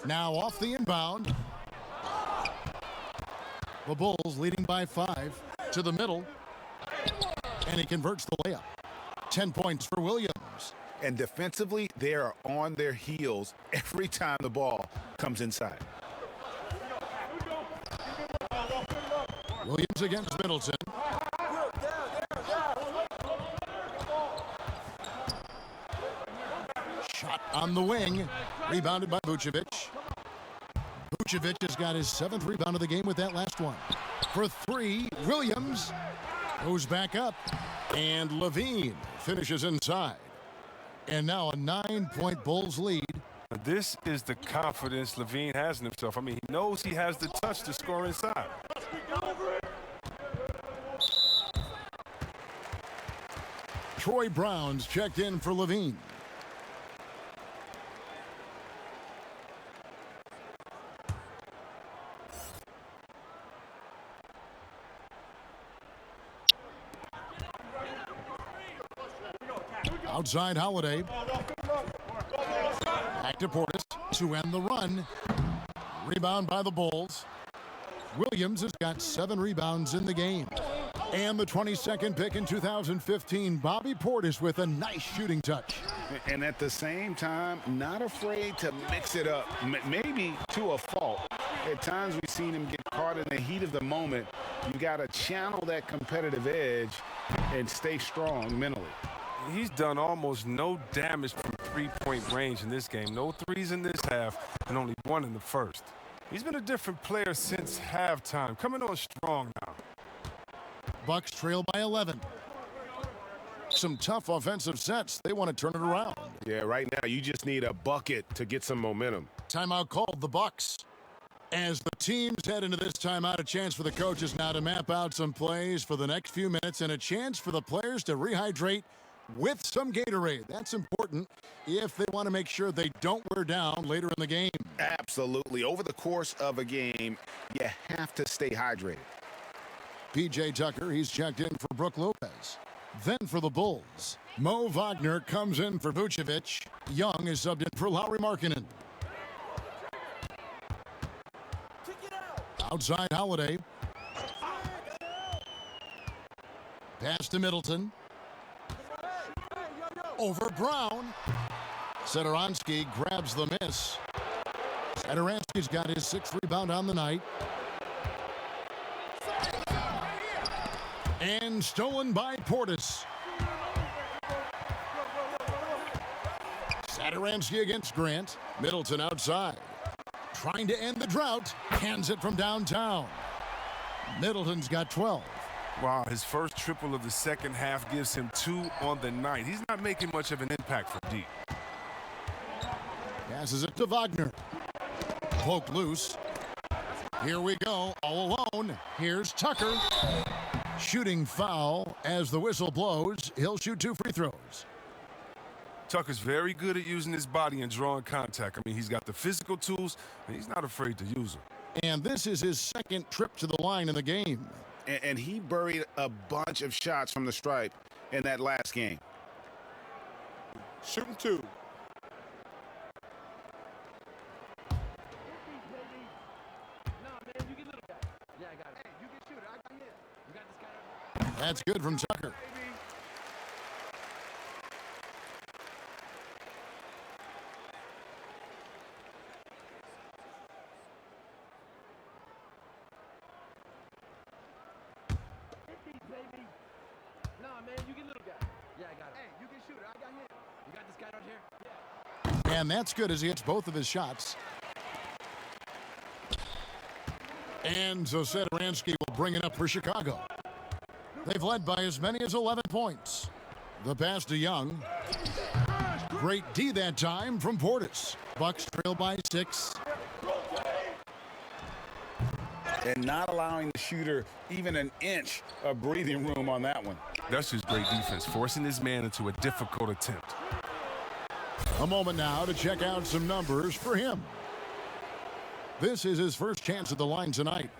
Now off the inbound. The Bulls leading by 5 to the middle. And he converts the layup. 10 points for Williams. And defensively, they are on their heels every time the ball comes inside. Williams against Middleton. Shot on the wing. Rebounded by Vucevic. Vucevic has got his 7th rebound of the game with that last one. For 3, Williams goes back up. And Levine finishes inside. And now a 9-point Bulls lead. This is the confidence Levine has in himself. I mean, he knows he has the touch to score inside. Troy Brown's checked in for Levine. Outside Holiday. Back to Portis to end the run. Rebound by the Bulls. Williams has got 7 rebounds in the game. And the 22nd pick in 2015, Bobby Portis with a nice shooting touch. And at the same time, not afraid to mix it up, maybe to a fault. At times we've seen him get caught in the heat of the moment. You got to channel that competitive edge and stay strong mentally. He's done almost no damage from three-point range in this game. No threes in this half and only 1 in the first. He's been a different player since halftime, coming on strong now. Bucks trail by 11. Some tough offensive sets. They want to turn it around. Yeah, right now you just need a bucket to get some momentum. Timeout called the Bucks. As the teams head into this timeout, a chance for the coaches now to map out some plays for the next few minutes and a chance for the players to rehydrate with some Gatorade. That's important if they want to make sure they don't wear down later in the game. Absolutely. Over the course of a game, you have to stay hydrated. P.J. Tucker, he's checked in for Brook Lopez. Then for the Bulls, Mo Wagner comes in for Vucevic. Young is subbed in for Lauri Markkanen. Outside Holiday. Pass to Middleton. Over Brown. Satoransky grabs the miss. Satoransky's got his 6th rebound on the night. And stolen by Portis. Satoransky against Grant. Middleton outside. Trying to end the drought. Hands it from downtown. Middleton's got 12. Wow, his first triple of the second half gives him 2 on the night. He's not making much of an impact from deep. Passes it to Wagner. Poked loose. Here we go, all alone. Here's Tucker. Shooting foul as the whistle blows. He'll shoot 2 free throws. Tucker's very good at using his body and drawing contact. I mean, he's got the physical tools, and he's not afraid to use them. And this is his 2nd trip to the line in the game. And he buried a bunch of shots from the stripe in that last game. Shooting 2. That's good from Tucker. And that's good as he hits both of his shots. And so Satoransky will bring it up for Chicago. They've led by as many as 11 points. The pass to Young. Great D that time from Portis. Bucks trail by 6. And not allowing the shooter even an inch of breathing room on that one. That's just great defense, forcing his man into a difficult attempt. A moment now to check out some numbers for him. This is his first chance at the line tonight.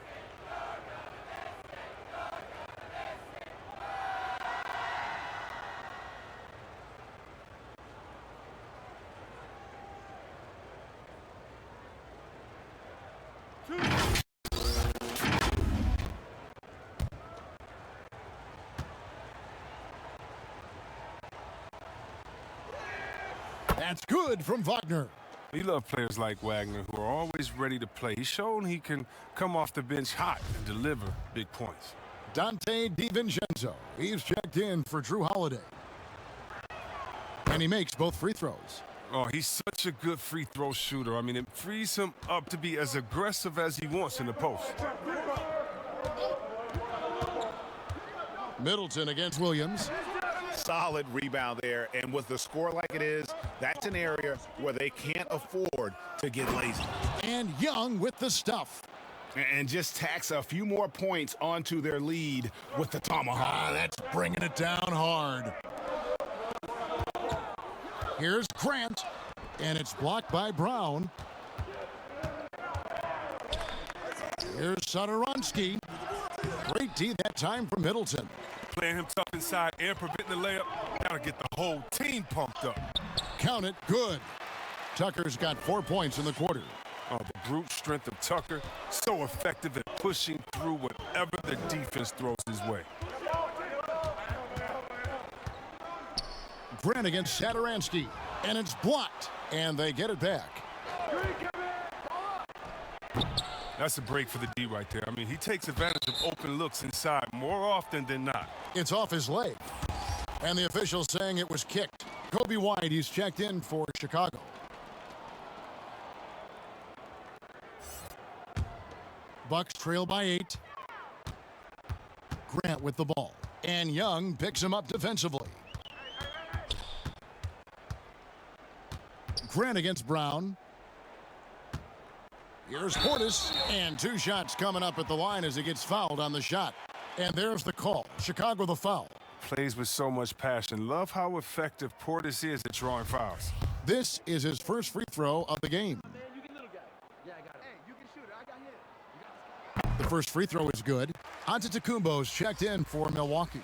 That's good from Wagner. We love players like Wagner who are always ready to play. He's shown he can come off the bench hot and deliver big points. Dante DiVincenzo. He's checked in for Drew Holiday. And he makes both free throws. Oh, he's such a good free throw shooter. I mean, it frees him up to be as aggressive as he wants in the post. Middleton against Williams. Solid rebound there, and with the score like it is, that's an area where they can't afford to get lazy. And Young with the stuff. And just tacks a few more points onto their lead with the tomahawk. That's bringing it down hard. Here's Grant, and it's blocked by Brown. Here's Satoransky. Great D that time from Middleton. Playing him tough inside and preventing the layup. Gotta get the whole team pumped up. Count it, good. Tucker's got 4 points in the quarter. Oh, the brute strength of Tucker, so effective at pushing through whatever the defense throws his way. Grant against Satoransky, and it's blocked, and they get it back. That's a break for the D right there. I mean, he takes advantage of open looks inside more often than not. It's off his leg, and the official saying it was kicked. Kobe White, he's checked in for Chicago. Bucks trail by 8. Grant with the ball, and Young picks him up defensively. Grant against Brown. Here's Portis, and 2 shots coming up at the line as he gets fouled on the shot. And there's the call. Chicago the foul. plays with so much passion. Love how effective Portis is at drawing fouls. This is his first free throw of the game. The first free throw is good. Antetokounmpo's checked in for Milwaukee.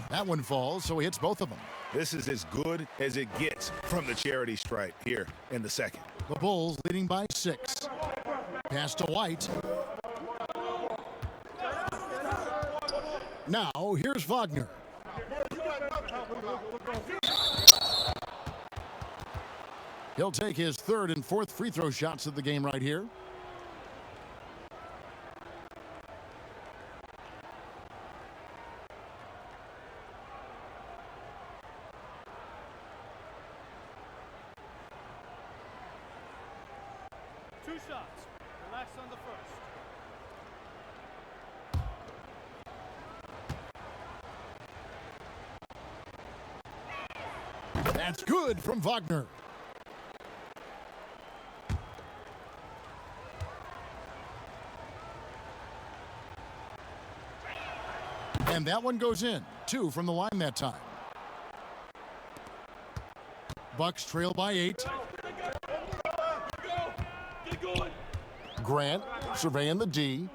That one falls, so he hits both of them. This is as good as it gets from the charity stripe here in the second. The Bulls leading by 6. Pass to White. Now, here's Wagner. He'll take his third and fourth free throw shots of the game right here. Two shots. Relax on the first. That's good from Wagner. And that one goes in. 2 from the line that time. Bucks trail by 8. Grant surveying the D.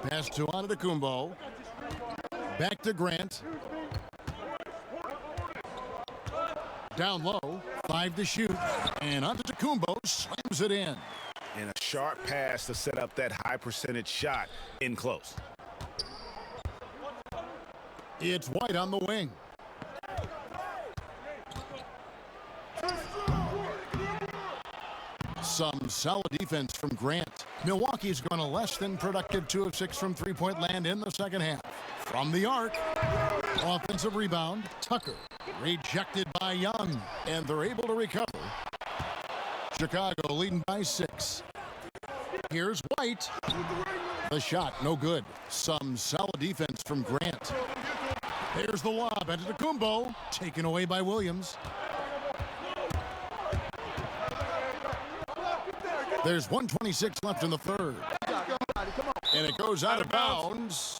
Pass to Antetokounmpo. Back to Grant. Down low, 5 to shoot, and Antetokounmpo slams it in. And a sharp pass to set up that high percentage shot in close. It's White on the wing. Some solid defense from Grant. Milwaukee's gone a less than productive 2 of 6 from three-point land in the second half. From the arc, offensive rebound, Tucker. Rejected by Young, and they're able to recover. Chicago leading by 6. Here's White. The shot, no good. Some solid defense from Grant. There's the lob. Antetokounmpo, taken away by Williams. There's 1:26 left in the third. And it goes out of bounds.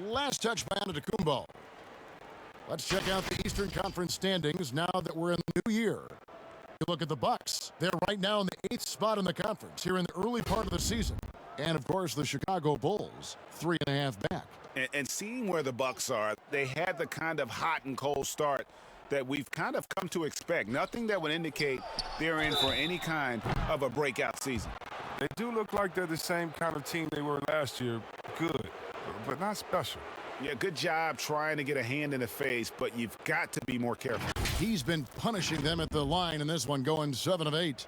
Last touch by Antetokounmpo. Let's check out the Eastern Conference standings now that we're in the new year. You look at the Bucks. They're right now in the 8th spot in the conference here in the early part of the season. And, of course, the Chicago Bulls, 3.5 back. And seeing where the Bucks are, they had the kind of hot and cold start that we've kind of come to expect. Nothing that would indicate they're in for any kind of a breakout season. They do look like they're the same kind of team they were last year. Good, but not special. Yeah, good job trying to get a hand in the face, but you've got to be more careful. He's been punishing them at the line in this one, going 7 of 8.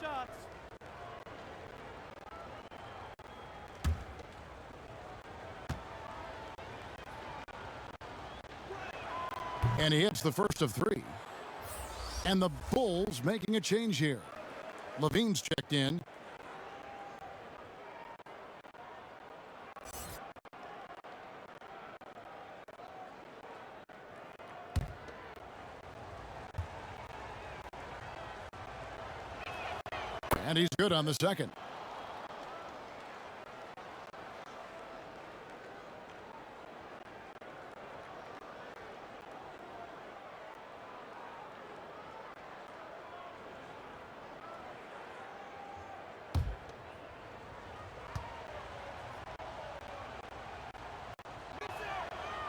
Shots. And he hits the first of 3. And the Bulls making a change here. Levine's checked in. And he's good on the second.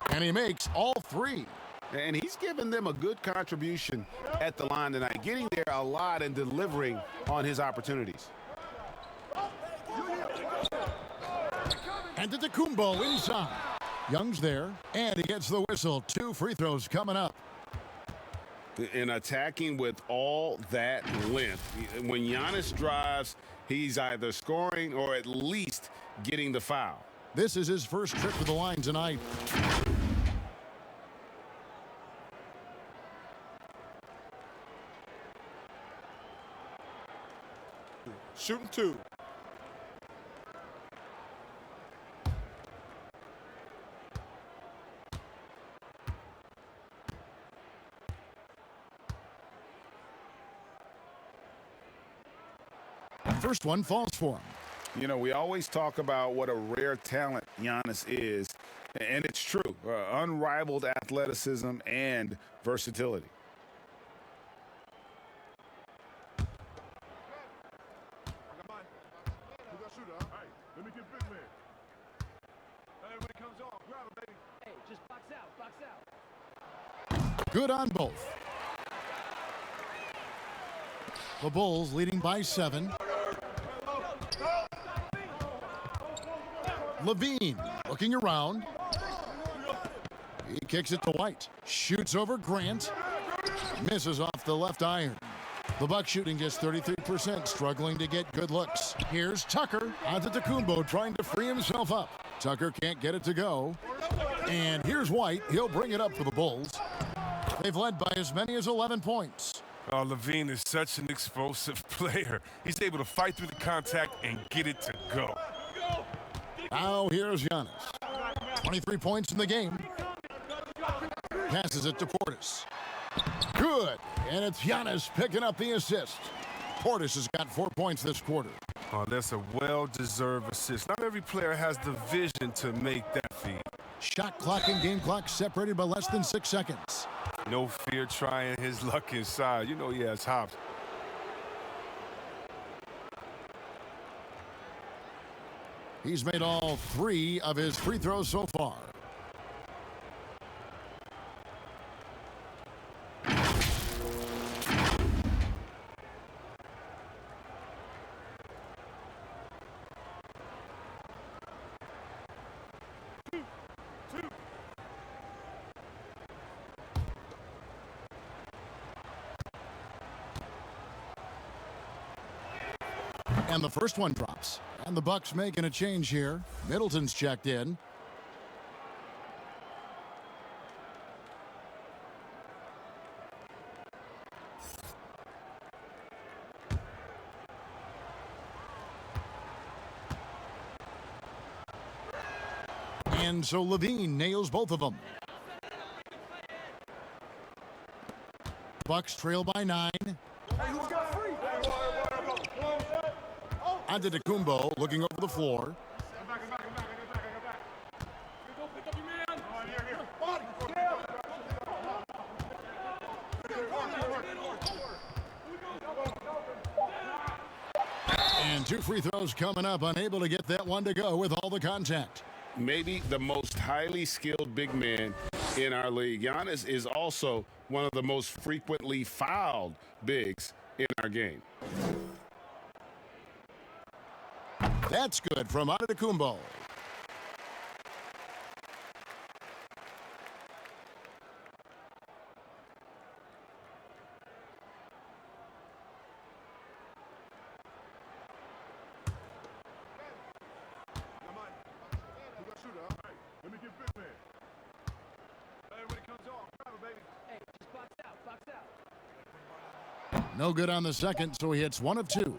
And he makes all 3. And he's given them a good contribution at the line tonight, getting there a lot and delivering on his opportunities. Antetokounmpo inside. Young's there, and he gets the whistle. 2 free throws coming up. in attacking with all that length. When Giannis drives, he's either scoring or at least getting the foul. This is his first trip to the line tonight. Shooting 2. First one falls for him. You know, we always talk about what a rare talent Giannis is, and it's true. Unrivaled athleticism and versatility. Good on both. The Bulls leading by 7. Levine looking around. He kicks it to White. Shoots over Grant. Misses off the left iron. The Bucks shooting just 33%, struggling to get good looks. Here's Tucker onto Tacumbo trying to free himself up. Tucker can't get it to go. And here's White. He'll bring it up for the Bulls. They've led by as many as 11 points. Oh, Levine is such an explosive player. He's able to fight through the contact and get it to go. Now here's Giannis. 23 points in the game. Passes it to Portis. Good. And it's Giannis picking up the assist. Portis has got 4 points this quarter. Oh, that's a well-deserved assist. Not every player has the vision to make that feed. Shot clock and game clock separated by less than 6 seconds. No fear trying his luck inside. You know he has hops. He's made all 3 of his free throws so far. And the first one drops. And the Bucks making a change here. Middleton's checked in. And so Levine nails both of them. Bucks trail by 9. Antetokounmpo looking over the floor. And 2 free throws coming up, unable to get that one to go with all the contact. Maybe the most highly skilled big man in our league. Giannis is also one of the most frequently fouled bigs in our game. That's good from Antetokounmpo. No good on the second, so he hits 1 of 2.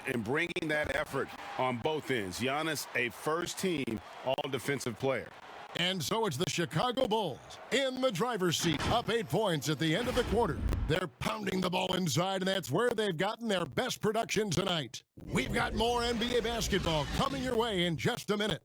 And bringing that effort on both ends. Giannis, a first-team all-defensive player. And so it's the Chicago Bulls in the driver's seat, up 8 points at the end of the quarter. They're pounding the ball inside, and that's where they've gotten their best production tonight. We've got more NBA basketball coming your way in just a minute.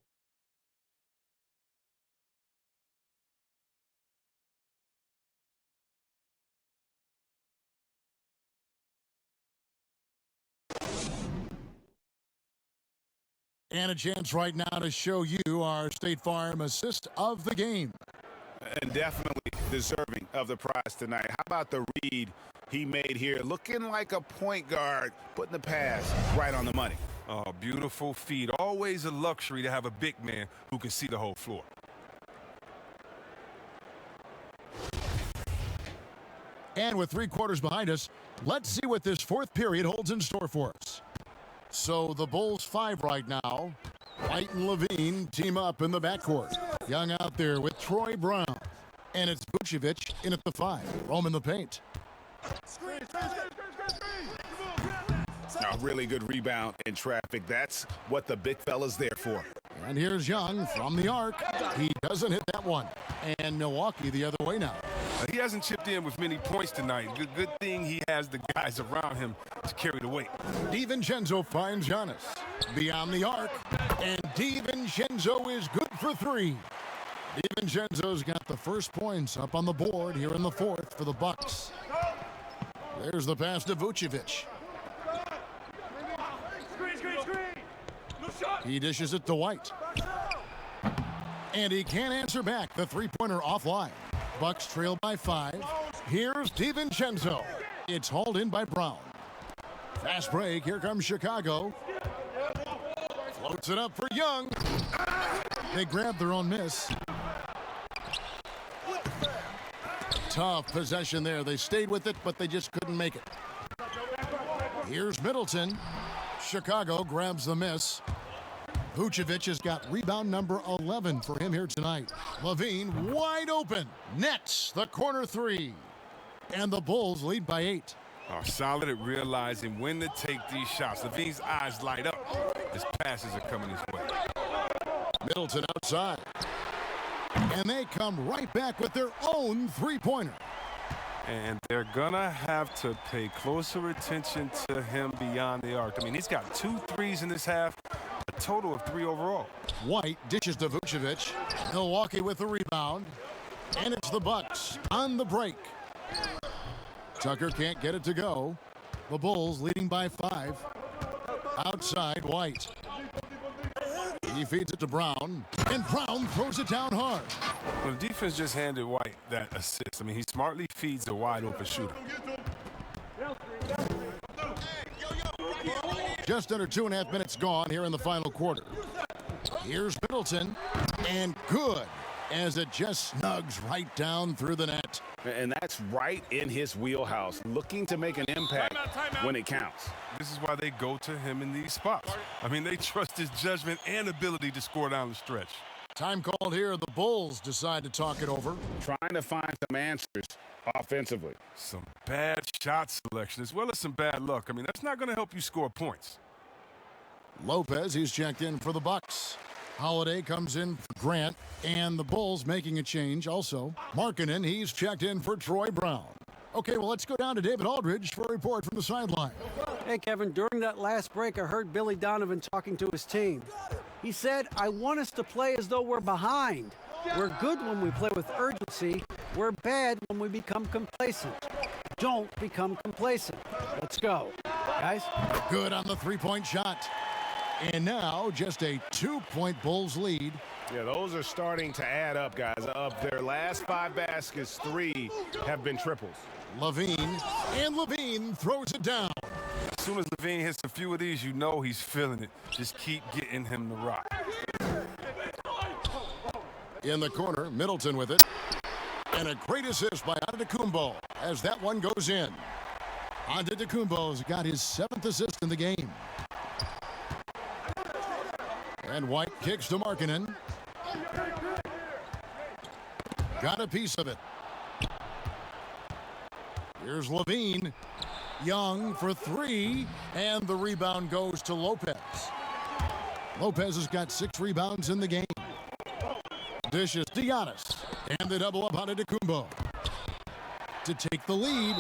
And a chance right now to show you our State Farm assist of the game. And definitely deserving of the prize tonight. How about the read he made here? Looking like a point guard, putting the pass right on the money. Oh, beautiful feed. Always a luxury to have a big man who can see the whole floor. And with 3 quarters behind us, let's see what this 4th period holds in store for us. So the Bulls 5 right now. White and Levine team up in the backcourt. Young out there with Troy Brown. And it's Vucevic in at the 5. Roaming the paint. A really good rebound in traffic. That's what the big fella's there for. And here's Young from the arc. He doesn't hit that one. And Milwaukee the other way now. He hasn't chipped in with many points tonight. Good thing he has the guys around him to carry the weight. DiVincenzo finds Giannis beyond the arc. And DiVincenzo is good for 3. DiVincenzo's got the first points up on the board here in the 4th for the Bucks. There's the pass to Vucevic. He dishes it to White. And he can't answer back. The 3-pointer offline. Bucks trail by 5. Here's DiVincenzo. It's hauled in by Brown. Fast break. Here comes Chicago. Floats it up for Young. They grab their own miss. Tough possession there. They stayed with it, but they just couldn't make it. Here's Middleton. Chicago grabs the miss. Vucevic has got rebound number 11 for him here tonight. Levine wide open. Nets the corner 3. And the Bulls lead by 8. Are solid at realizing when to take these shots. Levine's eyes light up as passes are coming his way. Middleton outside. And they come right back with their own 3-pointer. And they're going to have to pay closer attention to him beyond the arc. I mean, he's got 2 threes in this half, a total of 3 overall. White dishes to Vucevic. Milwaukee with the rebound. And it's the Bucks on the break. Tucker can't get it to go. The Bulls leading by 5. Outside, White. He feeds it to Brown. And Brown throws it down hard. Well, the defense just handed White that assist. I mean, he smartly feeds a wide-open shooter. Just under 2.5 minutes gone here in the final quarter. Here's Middleton. And good, as it just snugs right down through the net. And that's right in his wheelhouse, looking to make an impact when it counts. This is why they go to him in these spots. I mean, they trust his judgment and ability to score down the stretch. Time called here. The Bulls decide to talk it over. Trying to find some answers offensively. Some bad shot selection as well as some bad luck. I mean, that's not going to help you score points. Lopez, he's checked in for the Bucks. Holiday comes in for Grant, and the Bulls making a change also. Markkanen, he's checked in for Troy Brown. Okay, well, let's go down to David Aldridge for a report from the sideline. Hey, Kevin, during that last break, I heard Billy Donovan talking to his team. He said, I want us to play as though we're behind. We're good when we play with urgency. We're bad when we become complacent. Don't become complacent. Let's go. Guys? Good on the 3-point shot. And now just a 2-point Bulls lead. Yeah, those are starting to add up, guys. Of their last 5 baskets, 3 have been triples. Levine throws it down. As soon as Levine hits a few of these, you know he's feeling it. Just keep getting him the rock. In the corner, Middleton with it. And a great assist by Antetokounmpo as that one goes in. Antetokounmpo's got his 7th assist in the game. And White kicks to Markkanen. Got a piece of it. Here's Levine. Young for 3. And the rebound goes to Lopez. Lopez has got 6 rebounds in the game. Dishes to Giannis. And they double up on Antetokounmpo to take the lead.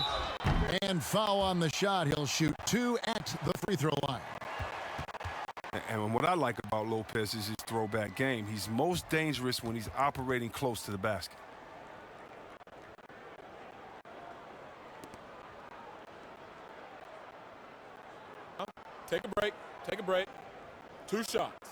And foul on the shot. He'll shoot 2 at the free throw line. And what I like about Lopez is his throwback game. He's most dangerous when he's operating close to the basket. Take a break. Take a break. 2 shots.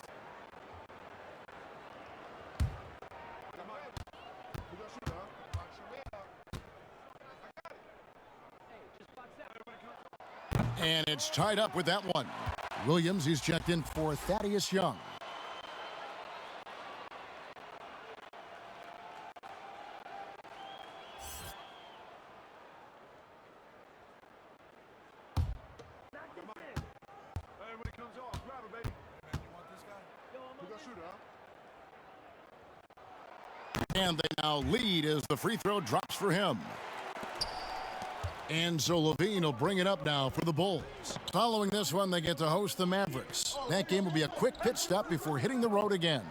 And it's tied up with that one. Williams, he's checked in for Thaddeus Young. And they now lead as the free throw drops for him. And so Levine will bring it up now for the Bulls. Following this one, they get to host the Mavericks. That game will be a quick pit stop before hitting the road again.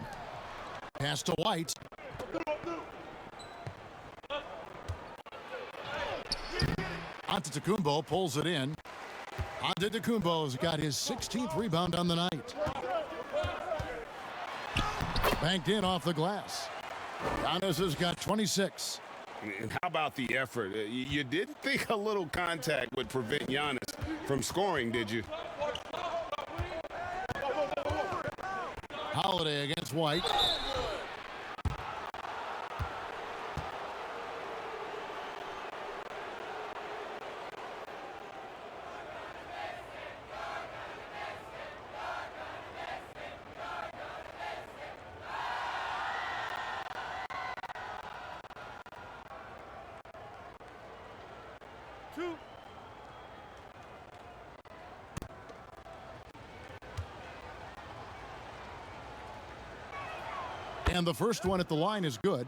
Pass to White. Antetokounmpo pulls it in. Antetokounmpo's got his 16th rebound on the night. Banked in off the glass. Giannis has got 26. And how about the effort? You didn't think a little contact would prevent Giannis from scoring, did you? Holiday against White. And the first one at the line is good.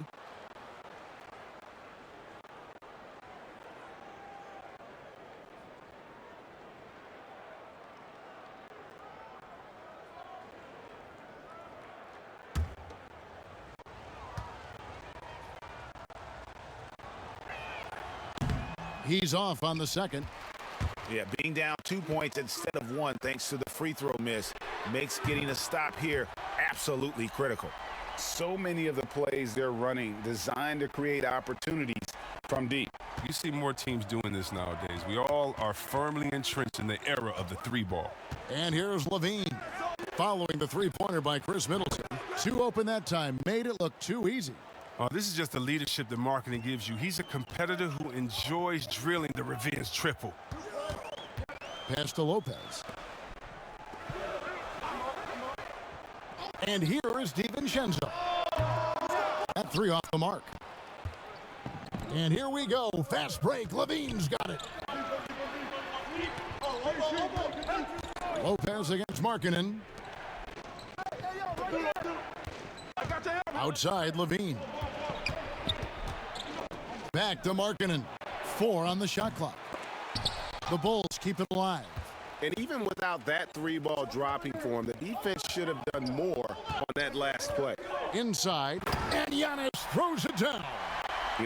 He's off on the second. Yeah, being down 2 points instead of 1 thanks to the free throw miss makes getting a stop here absolutely critical. So many of the plays they're running designed to create opportunities from deep. You see more teams doing this nowadays. We all are firmly entrenched in the era of the 3-ball. And here's Levine. Following the three-pointer by Chris Middleton. 2 open that time. Made it look too easy. Oh, this is just the leadership that marketing gives you. He's a competitor who enjoys drilling the revenge triple. Pass to Lopez. And here is DiVincenzo. That 3 off the mark. And here we go. Fast break. Levine's got it. Lopez against Markkanen. Outside Levine. Back to Markkanen. 4 on the shot clock. The Bulls keep it alive. And even without that 3-ball dropping for him, the defense should have done more on that last play. Inside, and Giannis throws it down.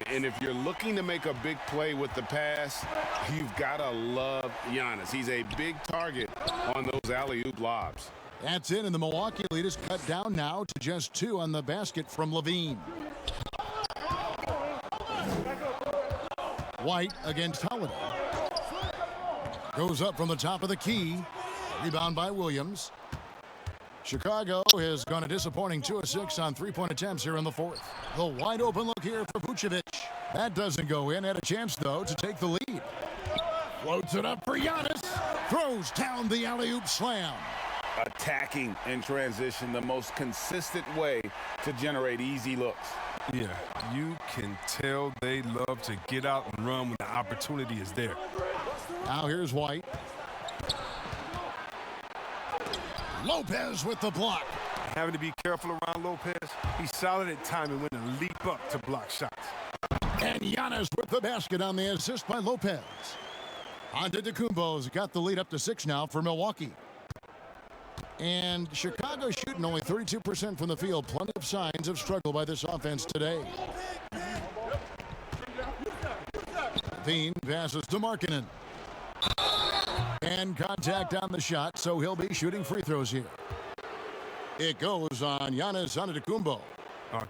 And if you're looking to make a big play with the pass, you've got to love Giannis. He's a big target on those alley-oop lobs. That's in, and the Milwaukee lead is cut down now to just 2 on the basket from Levine. White against Holiday. Goes up from the top of the key. Rebound by Williams. Chicago has gone a disappointing 2 of 6 on 3-point attempts here in the 4th. The wide open look here for Vucevic. That doesn't go in. Had a chance, though, to take the lead. Floats it up for Giannis. Throws down the alley-oop slam. Attacking in transition, the most consistent way to generate easy looks. Yeah, you can tell they love to get out and run when the opportunity is there. Now here's White. Lopez with the block. Having to be careful around Lopez. He's solid at timing when to leap up to block shots. And Giannis with the basket on the assist by Lopez. Antetokounmpo's got the lead up to 6 now for Milwaukee. And Chicago shooting only 32% from the field. Plenty of signs of struggle by this offense today. Levine passes to Markkanen. And contact on the shot, so he'll be shooting free throws here. It goes on Giannis Antetokounmpo.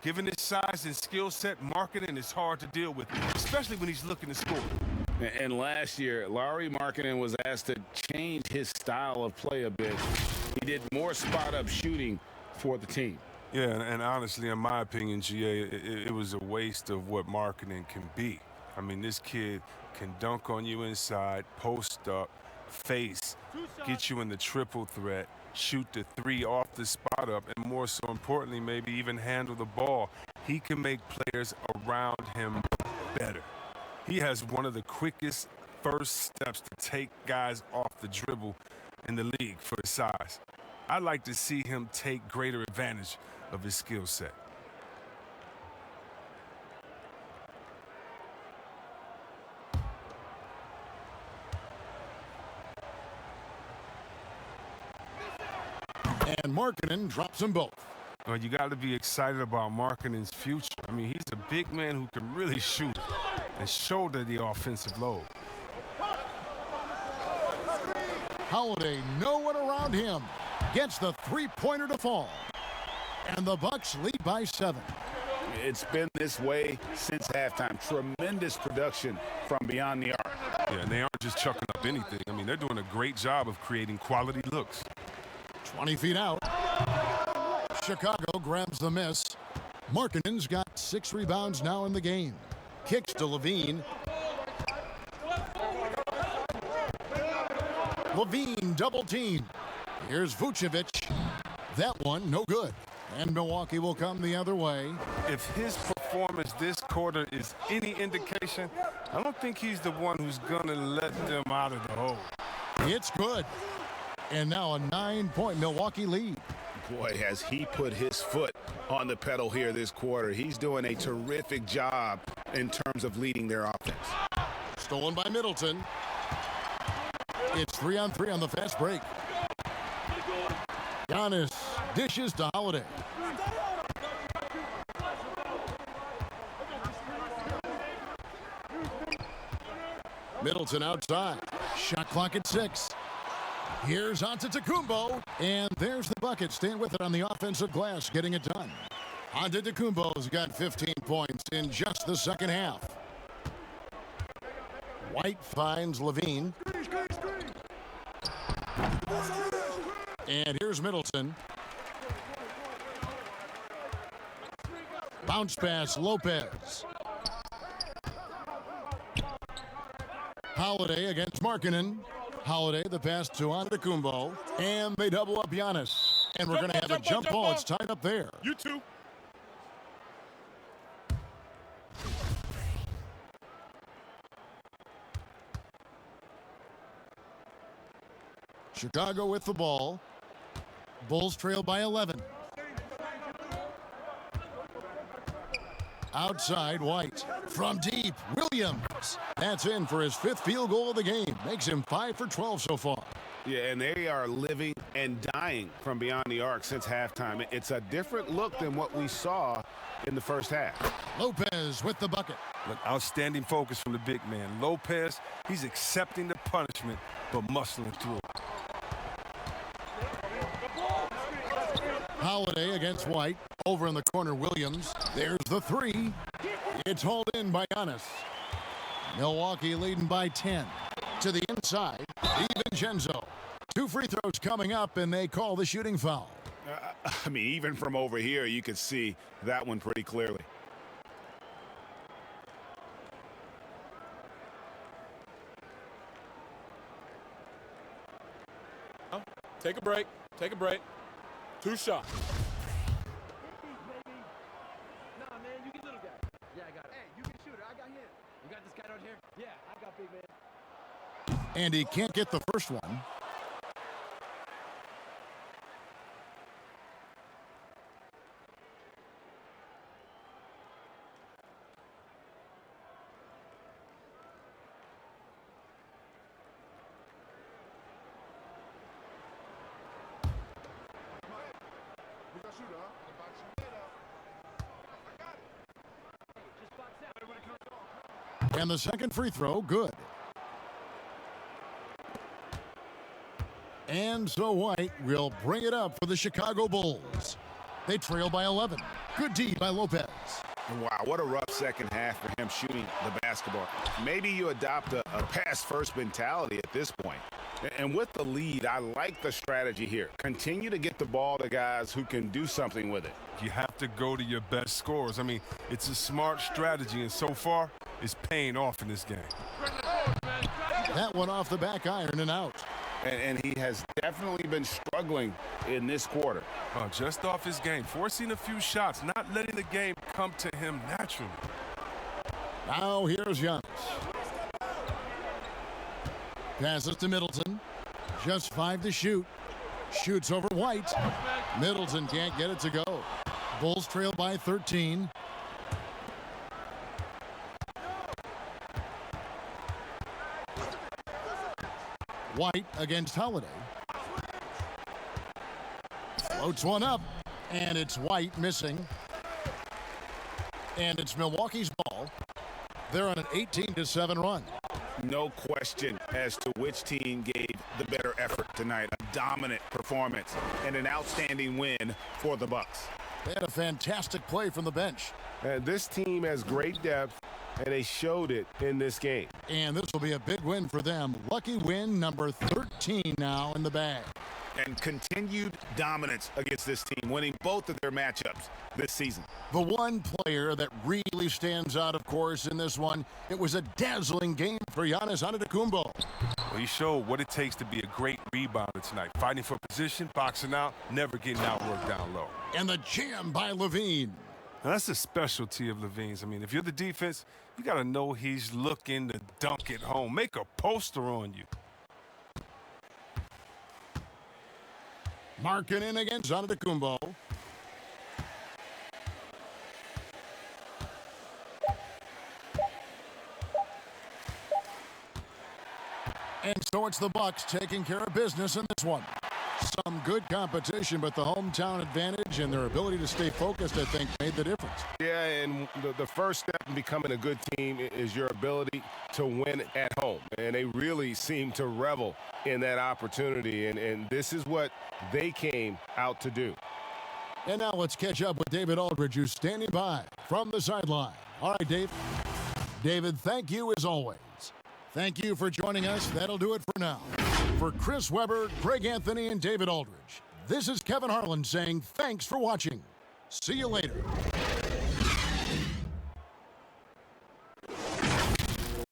Given his size and skill set, Markkanen is hard to deal with, especially when he's looking to score. And last year, Lauri Markkanen was asked to change his style of play a bit. He did more spot-up shooting for the team. Yeah, and honestly, in my opinion, GA, it was a waste of what Markkanen can be. I mean, this kid can dunk on you inside, post up, face, get you in the triple threat, shoot the 3 off the spot up, and more so importantly, maybe even handle the ball. He can make players around him better. He has one of the quickest first steps to take guys off the dribble in the league for his size. I'd like to see him take greater advantage of his skill set. And Markkanen drops them both. Well, you got to be excited about Markkanen's future. I mean, he's a big man who can really shoot and shoulder the offensive load. Holiday, no one around him. Gets the three-pointer to fall. And the Bucks lead by 7. It's been this way since halftime. Tremendous production from beyond the arc. Yeah, and they aren't just chucking up anything. I mean, they're doing a great job of creating quality looks. 20 feet out. Chicago grabs the miss. Markkanen's got 6 rebounds now in the game. Kicks to Levine. Levine double team. Here's Vucevic. That one no good. And Milwaukee will come the other way. If his performance this quarter is any indication, I don't think he's the one who's going to let them out of the hole. It's good. And now a 9-point Milwaukee lead. Boy, has he put his foot on the pedal here this quarter. He's doing a terrific job in terms of leading their offense. Stolen by Middleton. It's 3-on-3 on the fast break. Giannis dishes to Holiday. Middleton outside. Shot clock at 6. Here's Antetokounmpo, and there's the bucket. Staying with it on the offensive glass, getting it done. Antetokounmpo's got 15 points in just the second half. White finds Levine. And here's Middleton. Bounce pass, Lopez. Holiday against Markkanen. Holiday, the pass to Antetokounmpo. And they double up Giannis. And we're going to have a jump ball. It's tied up there. You too. Chicago with the ball. Bulls trail by 11. Outside, White. From deep, Williams. That's in for his 5th field goal of the game. Makes him 5 for 12 so far. Yeah, and they are living and dying from beyond the arc since halftime. It's a different look than what we saw in the first half. Lopez with the bucket. Look, outstanding focus from the big man. Lopez, he's accepting the punishment, but muscling through it. Holiday against White. Over in the corner, Williams. There's the 3. It's hauled in by Giannis. Milwaukee leading by 10. To the inside, DiVincenzo. 2 free throws coming up, and they call the shooting foul. I mean, even from over here, you could see that one pretty clearly. Take a break. Take a break. 2 shots. Nah, man, you get little guy. Yeah, I got it. Hey, you can shoot it. I got him. You got this guy out here? Yeah, I got big man. And he can't get the first one. And the second free throw, good. And so White will bring it up for the Chicago Bulls. They trail by 11. Good D by Lopez. Wow, what a rough second half for him shooting the basketball. Maybe you adopt a pass-first mentality at this point. And with the lead, I like the strategy here. Continue to get the ball to guys who can do something with it. You have to go to your best scorers. I mean, it's a smart strategy, and so far, it's paying off in this game. That one off the back iron and out. And he has definitely been struggling in this quarter. Just off his game, forcing a few shots, not letting the game come to him naturally. Now here's Giannis. Passes to Middleton. Just 5 to shoot. Shoots over White. Middleton can't get it to go. Bulls trail by 13. White against Holiday. Floats one up, and it's White missing. And it's Milwaukee's ball. They're on an 18-7 run. No question as to which team gave the better effort tonight. A dominant performance and an outstanding win for the Bucks. They had a fantastic play from the bench. This team has great depth, and they showed it in this game. And this will be a big win for them. Lucky win number 13 now in the bag. And continued dominance against this team, winning both of their matchups this season. The one player that really stands out, of course, in this one, it was a dazzling game for Giannis Antetokounmpo. Well, he showed what it takes to be a great rebounder tonight. Fighting for position, boxing out, never getting outworked down low. And the jam by Levine. Now, that's a specialty of Levine's. I mean, if you're the defense, you got to know he's looking to dunk it home. Make a poster on you. Marking in against Antetokounmpo. And so it's the Bucks taking care of business in this one. Some good competition, but the hometown advantage and their ability to stay focused, I think, made the difference. Yeah, and the first step in becoming a good team is your ability to win at home. And they really seem to revel in that opportunity, and this is what they came out to do. And now let's catch up with David Aldridge, who's standing by from the sideline. All right, Dave. David, thank you as always. Thank you for joining us. That'll do it for now. For Chris Webber, Greg Anthony, and David Aldridge, this is Kevin Harlan saying thanks for watching. See you later.